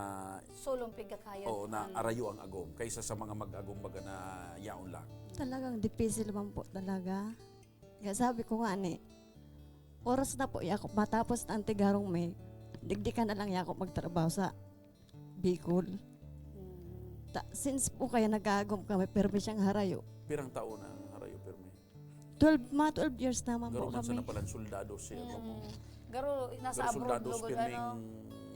sulong pigakayan. Oo, na arayo ang agom kaysa sa mga mag-agom baga na yaon lang. Talagang dipisil man po talaga. Kaya sabi ko nga ni, oras na po yakop matapos na antigarong may digdikan na lang yakop magtrabaho sa Bicol. Since po kaya nag-agom kami, pero may siyang harayo. Pirang taon na harayo permi? 12 years naman po Garo man kami. sa napalan soldado si Agom mo. Garo, nasa abroad soldados lugod ano.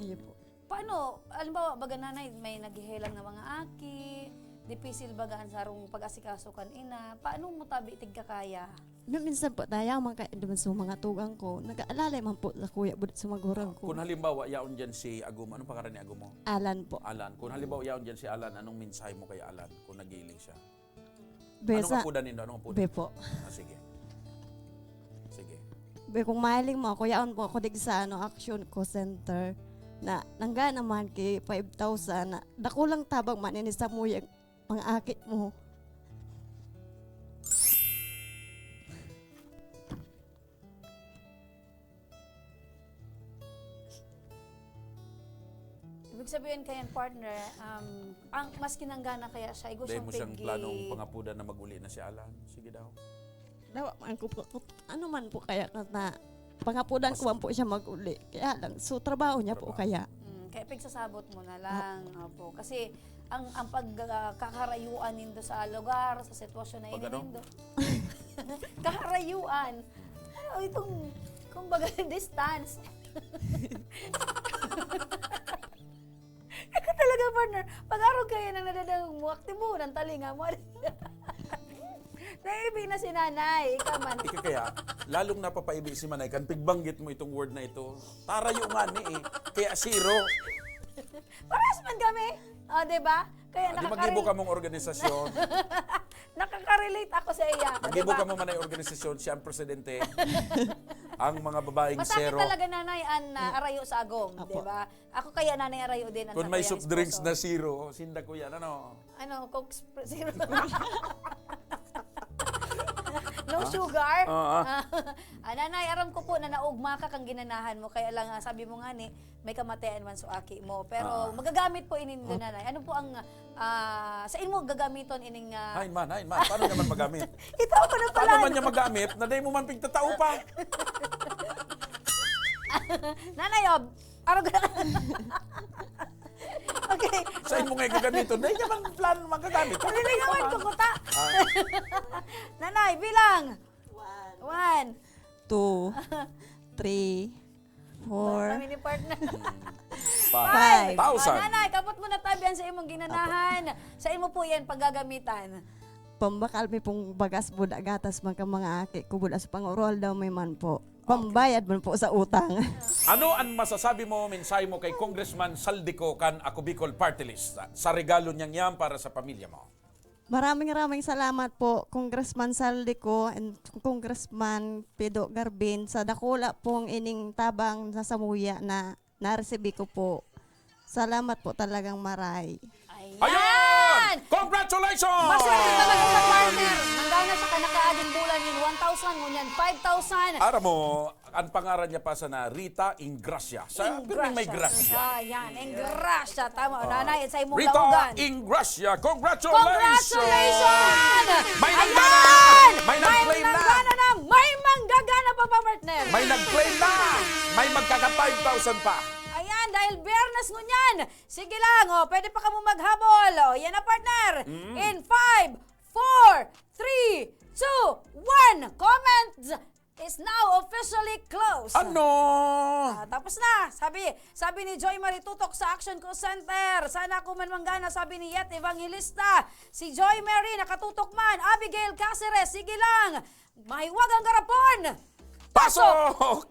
Iyo po. Paano, alimbawa, baga nanay, may naghihilang na mga aki, dipisil bagaan sarong pag-asikaso kan ina, paano mo tabi tigkakaya? Minsan po tayo, naman sa mga tugang ko, nag-aalalay man po sa kuya budit sa magurang ko. Kung halimbawa yaon dyan si Agom, anong pangalan ni Agom mo? Alan po. Alan. Kung halimbawa yaon dyan si Alan, anong mensahe mo kay Alan kung nagiling siya? Besa, Anong apudan nito? Anong apudan? Be po. Sige. Sige. Be, kung mahiling mo ako, yaon po ako dig sa Action Co Center na nangga naman kay 5,000 na dakulang tabang man ini sa muyang mga akit mo. Ibig sabihin kayan partner, ang mas kinanggana kaya siya, igo Dahil siyang mo siyang planong pangapudan na mag-uli na si Alan. Sige daw. Dawa man ko po, ano man po kaya na pangapudan ko man po siya mag-uli. Kaya lang, so trabaho niya po kaya. Kaya pigsasabot mo na lang. Opo. Kasi ang pagkakarayuan nindo sa lugar, sa sitwasyon na inindo. Kakarayuan. Ano itong, kumbaga, distance. Ika talaga, partner. Pag-araw kayo nang nadadang mo, aktibo ng talinga mo. Naibig na si nanay. Ika man. Ika kaya, lalong napapaibig si Manay, kan pigbanggit mo itong word na ito, tarayo nga ni eh, kaya zero. Paras man kami. O, diba? Kaya Di mag-ibo ka mong organisasyon. Nakaka-relate ako sa iya. Mag-ibo ka mo Manay organisasyon, siya ang presidente. Ang mga babaeng Masakit zero. talaga nanay ang arayo sa agong, diba? Ako kaya nanay arayo din ang Kung may soft drinks na zero, sinda ko yan, ano? Ano, Coke Zero. No sugar? Nanay, aram ko po na naugma ka kang ginanahan mo. Kaya lang, sabi mo nga ni, may kamatayan man so aki mo. Pero magagamit po inin do nanay. Ano po ang, sa inyo gagamiton ining... Hain man. Paano naman magamit? Ito ako na pala. Paano man niya magamit? Na day mo man pigtatao pa. Nanay, araw Okay. Sa inyo nga gagamiton, day niya man plan magagamit. Nalilingawan ko kuta. Nanay, bilang. 1, 2, 3, 4, Kami ni partner. 5,000. Nanay, kapot mo na tabihan sa imong ginanahan. Sa imo po yan paggagamitan. pambakal may pong bagas buda gatas mga aki ko buda sa pangurol daw may man po. Pambayad man po sa utang. Ano ang masasabi mo, mensahe mo kay Congressman Saldico kan Ako Bicol Party List sa regalo niyang yan para sa pamilya mo? Maraming salamat po Congressman Saldico and Congressman Pedro Garbin sa dakula pong ining tabang sa Samuya na naresibi ko po. Salamat po talagang maray. Ayan! Congratulations! Maswerte talaga sa partner. Nanggaw na sa kanakaading bulan yun, 1,000, ngunyan 5,000. Ara mo, ang pangaran niya pa sa na Rita Ingracia. Sa pirming may gracia. Yan, Ingracia. Tama, nanay, sa imong Rita lawagan. Ingracia, congratulations! Congratulations! May nagmana! May nag-claim na! May manggagana pa pa, partner. May nag-claim na! May magkaka 5,000 pa. Ayan, dahil Biyernes ngunyan. Sige lang, pwede pa ka mo maghabol. Yan na, partner. In 5, 4, 3, 2, 1. Comments is now officially closed. Ano? Tapos na. Sabi ni Joy Marie Tutok sa Action Call Center. Sana ako man manggana, sabi ni Yet Evangelista. Si Joy Marie nakatutok man. Abigail Cáceres, sige lang. Mahiwag ang garapon. Pasok!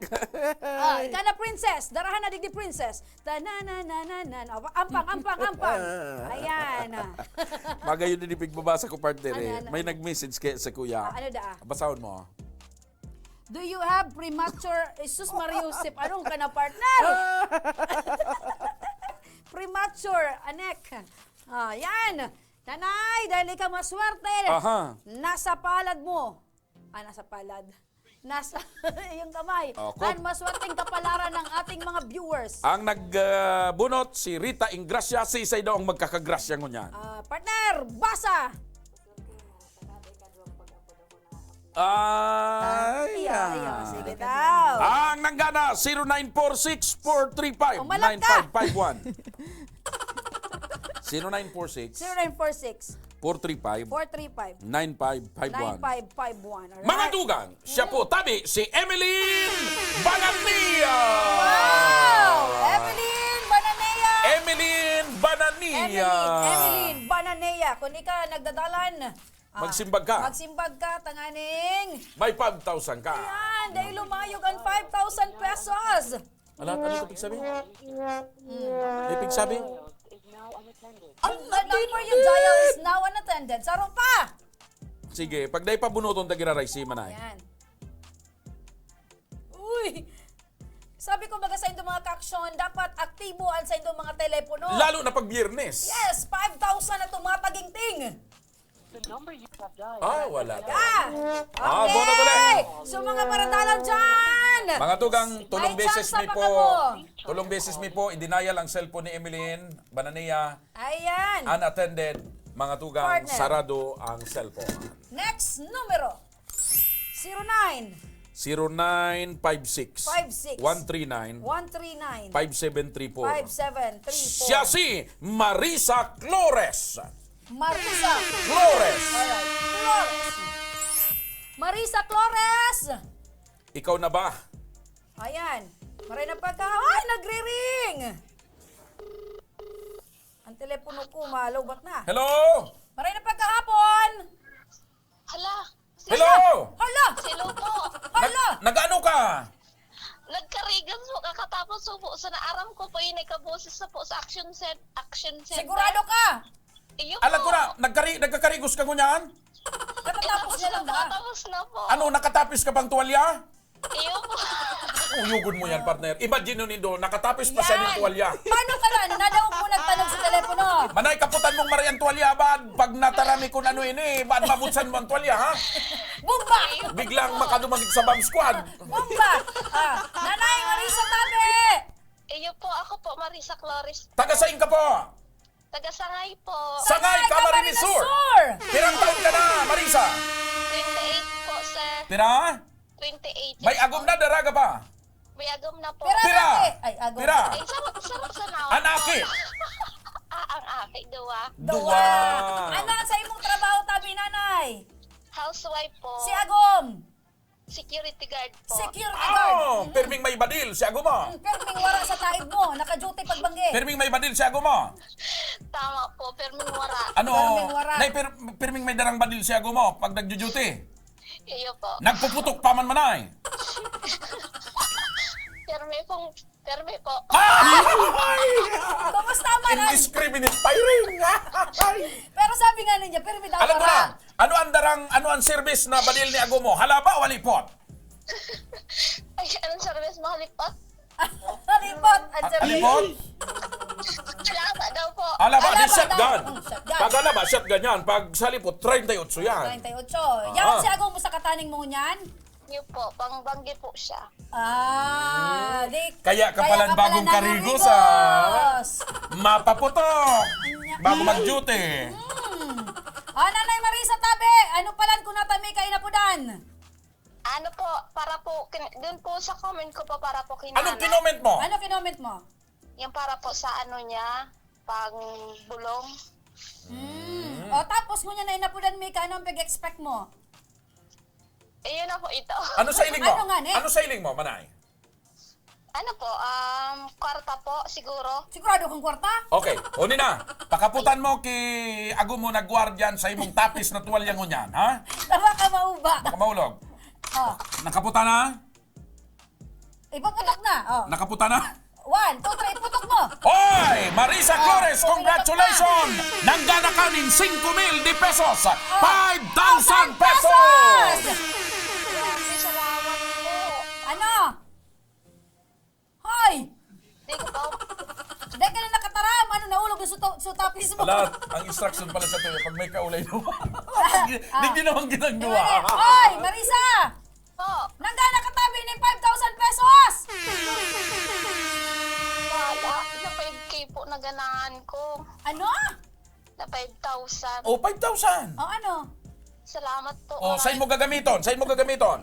Ika na princess. Darahan na digdi princess. Ta-na-na-na-na-na. Ampang. Ayan. Magayon din ipigbabasa ko, partner. Ano? May nag-message kay sa kuya. Ano da? Basahon mo. Do you have premature... Jesus Mariusip. Anong ka na, partner? Premature, anek. Yan. Nanay, dahil ikaw maswerte. Aha. Nasa palad mo. Nasa palad. Nasa yung kamay. Ang maswerteng kapalaran ng ating mga viewers. Ang nagbunot si Rita Ingracia, sisay daw ang magkakagrasya ngunyan. Partner, basa! Sige daw. Ang nanggana, 0946-435-9551. 0946 0946 435 435 9551. 9551. Mga dugang, siya po tabi si Emeline Banania! Wow! Emeline Banania! Emeline Banania! Emeline Banania. Kung ika nagdadalan, magsimbag ka. Magsimbag ka, tanganing. May 5,000 ka. Ayan, dahil lumayog ang 5,000 pesos. Ano ito pigsabi? Ipig sabi? The number you dial is now unattended. Saro pa! Sige, pag dahi pa bunuton, tagiraray si Manay. Ayan. Uy! Sabi ko baga sa inyong mga kaksyon, dapat aktiboan sa inyong mga telepono. Lalo na pag Biyernes. Yes, 5,000 na tumataging-ting. Wala ka. Okay! Bonot ulit. So mga maradalan dyan, Mga tugang, tulong May beses chance mi pa po. ka mo. Tulong beses mi po, i-denial ang cellphone ni Emeline Banania. Ayan. Unattended. Mga tugang, Partner. sarado ang cellphone. Next numero. 09 0956 56 139 139 5734. 5734. Siya si Marisa Flores. Marisa Flores. Alright. Flores. Marisa Flores. Ikaw na ba? Ayan. Maray na pagka... Ay, nagre-ring! Ang telepono ko, malawbat na. Hello? Maray na pagkahapon! Hala! Hello? Hala! Hello po! Hala! Nag-ano ka? Nagkarigan po kakatapos po sa naaram ko po yung nakaboses na po sa action center. Sigurado ka? Iyo po. Alam ko na, nagkarigos ka ngunyan? Katatapos niya lang ba? Tapos na po. Ano, nakatapis ka bang tuwalya? Iyo po. Uyugod mo yan, partner. Imagine nyo nindo, nakatapis pa siya ng tuwalya. Paano ka na? Nadawag mo nagtanong sa telepono. Manay, kaputan mong marian tuwalya, bad? Pag natarami ko na ano ini, bad mabutsan mo ang tuwalya, ha? Bumba! Biglang makadumagig sa bomb squad. Bumba! Nanay Marisa Tabe! Iyo po, ako po, Marisa Flores. Taga-saing ka po? Taga-Sangay po. Sangay, Camarines Sur! Pirang taon ka na, Marisa? 28 po, sir. Pira? 28. May agom na, daraga pa? May agom na po. Pira! Ay, agom. Pira! Ay, sarap sa nawa. Anaki! Ang aki, duwa. Duwa! Ano ang sa imong trabaho, Tabi, nanay? Housewife po. Si Agom! Security guard po. Security guard! Oh, pirming may badil, si agom mo. Perming wara sa taib mo, naka-duty pagbanggi. Pirming may badil, si agom mo. Tama po, perming wara. Ano? Pirming wara. Nay, pirming may darang badil, si agom mo pag nagjo-duty. Iyo po. Nagpuputok pa man manay. Permi po. Kumusta man? Indiscriminate firing. Pero sabi nga ninyo, permi daw Alam ko wara. na, ano ang service na badil ni agom mo? Halaba o walipot? Ay, anong service mo? Halipot? Halipot! Ang Halipot? Alaba daw po. Alaba, di Alaba shotgun. daw. Shotgun. Pag alaba, shotgun yan. Pag salipot, 38 yan. 38. Yaw si Agom mo sa kataning mo niyan? Iyo po, pangbanggi po siya. Kaya ka palang bagong karigos, ha? Mapaputok! Bago mag-duty. Nanay Marisa Tabe, ano palan kung natami kay napudan? Ano po, para po, dun po sa comment ko po para po kinana. Anong kinoment mo? Ano kinoment mo? Yung para po sa ano niya, pang bulong. O tapos mo niya na inapudan mi ka, anong pag-expect mo? Ayun na po ito. Ano sa iling mo? Ano nga, ne? Ano sa iling mo, manay? Ano po, kwarta po siguro. Sigurado kang kwarta? Okay, uni na. Pakaputan mo kay agom mo nagwardyan sa imong tapis na tuwalyang ngunyan, ha? Tama ka mauba. Baka maulog. Oh, Nakaputa na? ipaputok na. Oh. Nakaputa na? 1, 2, 3, iputok mo. Hoy! Marisa Flores, Oh, congratulations! Nanggana ka nin 5,000 de pesos! 5,000 pesos! Grabe, salamat po. Ano? Hoy! Di ko po. Hindi ka na nakataram. Ano, naulog yung sutapis mo. Lahat, ang instruction pala sa tuyo, pag may kaulay naman. Hindi naman ginagawa. Hoy, Marisa! Po, Nanggana katabi ng 5,000 pesos! wala. Na 5K po na ganahan ko. Ano? Na 5,000. O, 5,000! O ano? Salamat po. O, saan mo gagamiton? Saan mo gagamiton?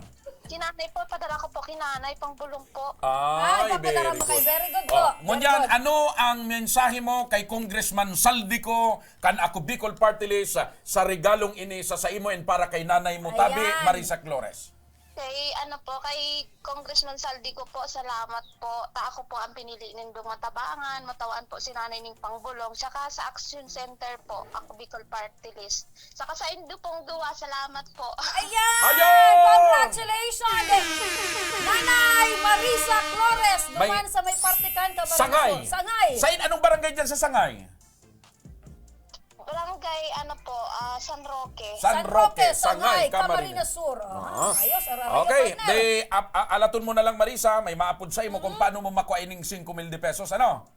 Kinanay po, padala ko po kinanay, pang bulong po. Ay, papadala mo kay. Very good po. Oh, Very ngunyan, good. ano ang mensahe mo kay Congressman Saldico kan ako Bicol Party List sa regalong ini sa imo and para kay nanay mo tabi, Ayan. Marisa Flores? Kay kay Congressman Saldico po, salamat po. Ako po ang pinili nindong matabangan, matawaan po si nanay ning pangbulong. Saka sa Action Center po, ako Bicol Party List. Saka sa Indo pong duwa, salamat po. Ayan! Ayan! Congratulations! Nanay Marisa Flores, duman sa may partikan ka. Sangay! Sangay! Sain, anong barangay dyan sa Sangay? Barangay, San Roque. San Roque, Sangay, Camarines Camarines. Sur. Ah. Ayos, Okay, partner. de alaton mo na lang Marisa, may maapod sa imo kung paano mo makuha ining 5,000 de pesos, ano?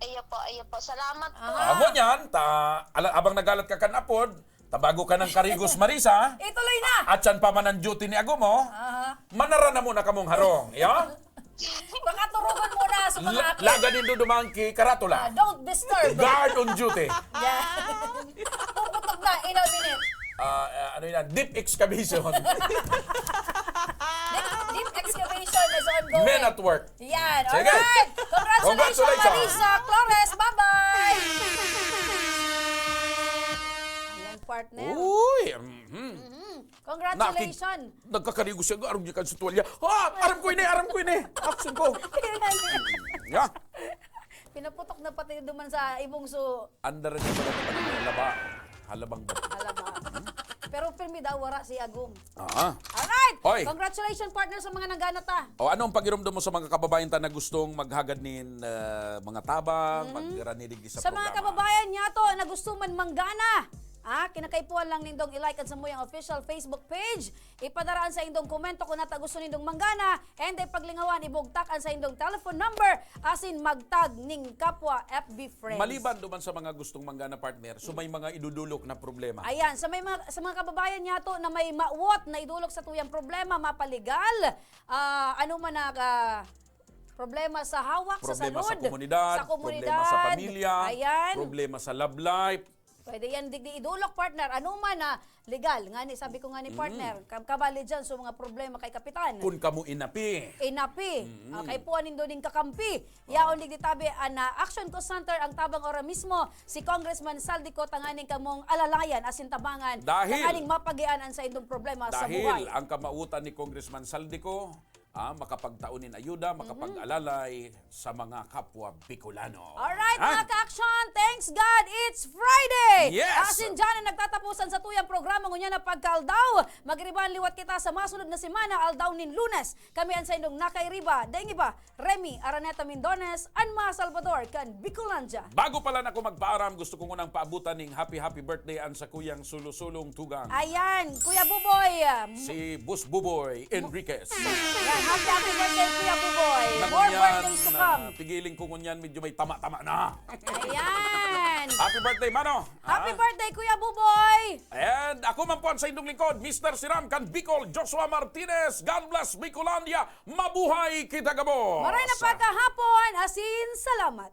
Ayo po. Salamat po. Ngunyan, abang nagalat ka kan apod, tabago ka ng karigos Marisa, Ituloy na! at saan pa man ang duty ni Ago mo, Aha. manara na muna kamong harong. Ya? Pangaturugan muna sa mga akin. Laga din dumang ki karatula. Don't disturb. Guard on duty. Yeah. Puputok na in a minute. Ano yun? Deep excavation. Deep excavation is ongoing. Men at work. Yan. Sige. Alright. Congratulations, Congratulations. Marisa Flores. Bye-bye. Ayan, partner. Uy. Congratulations. Nagkakarigo siya. Aram niya kan sa tuwalya. Aram ko ini. Action ko. Ya. Pinaputok na pati duman sa ibongso. Andar niya pala ito. Halaba. Halabang ba? Halaba. Pero pirmi daw wara si Agum. Alright. Hoy. Congratulations, partner, sa mga naganata. O anong pagiramdam mo sa mga kababayan ta na gustong maghagad nin mga tabang, magranilig sa Sa mga programa? kababayan niya to na gusto man manggana. Kinakaipuan lang nindong i-like at sa muyang official Facebook page. Ipadaraan sa indong komento kung nata gusto nindong manggana. And ay paglingawan, ibugtakan sa indong telephone number. Asin magtag ning kapwa FB friends. Maliban duman sa mga gustong manggana partner, so may mga idudulok na problema. Ayan, sa mga kababayan niya to na may mauwat na idulok sa tuyang problema, mapaligal, ano man problema sa hawak, Problema sa sa salud, komunidad, problema sa pamilya, ayan, problema sa love life. pwede yan digdi idulok, partner. Ano man na legal. Nga sabi ko nga ni partner, kabali dyan sa mga problema kay kapitan. Kung kamo inapi. Kay puanin doon yung kakampi. Yaon digdi tabi na Action Co Center ang tabang ora mismo si Congressman Saldico tanganing kamong alalayan asin tabangan tanganing mapagianan sa indong problema sa buhay. Dahil ang kamautan ni Congressman Saldico, makapagtaunin ayuda, makapag-alalay sa mga kapwa Bicolano. Alright, mga ka-action, thanks God, it's Friday! Yes! Asin dyan na nagtatapusan sa tuyang programa ngunya na pagkaldaw. Magriban liwat kita sa masunod na semana, aldaw nin Lunes. Kami ang sa indong nakairiba, daing iba, Remy Araneta Mindones, Anma Salvador, kan Bicolandia. Bago pala na ako magpaaram, gusto ko munang paabutan ng happy birthday an sa kuyang sulusulong tugang. Ayan, Kuya Buboy. Si Bus Buboy Enriquez. Yan, happy birthday, Kuya Buboy. More birthdays to come. Pigiling ko ngunyan, medyo may tama-tama na. Ayan. Happy birthday, Mano. Happy birthday, Kuya Buboy. And ako man po sa indong lingkod, Mr. Siram kan Bicol, Joshua Martinez. God bless Bicolandia. Mabuhay kita gabo. Maray na pagkahapon, asin salamat.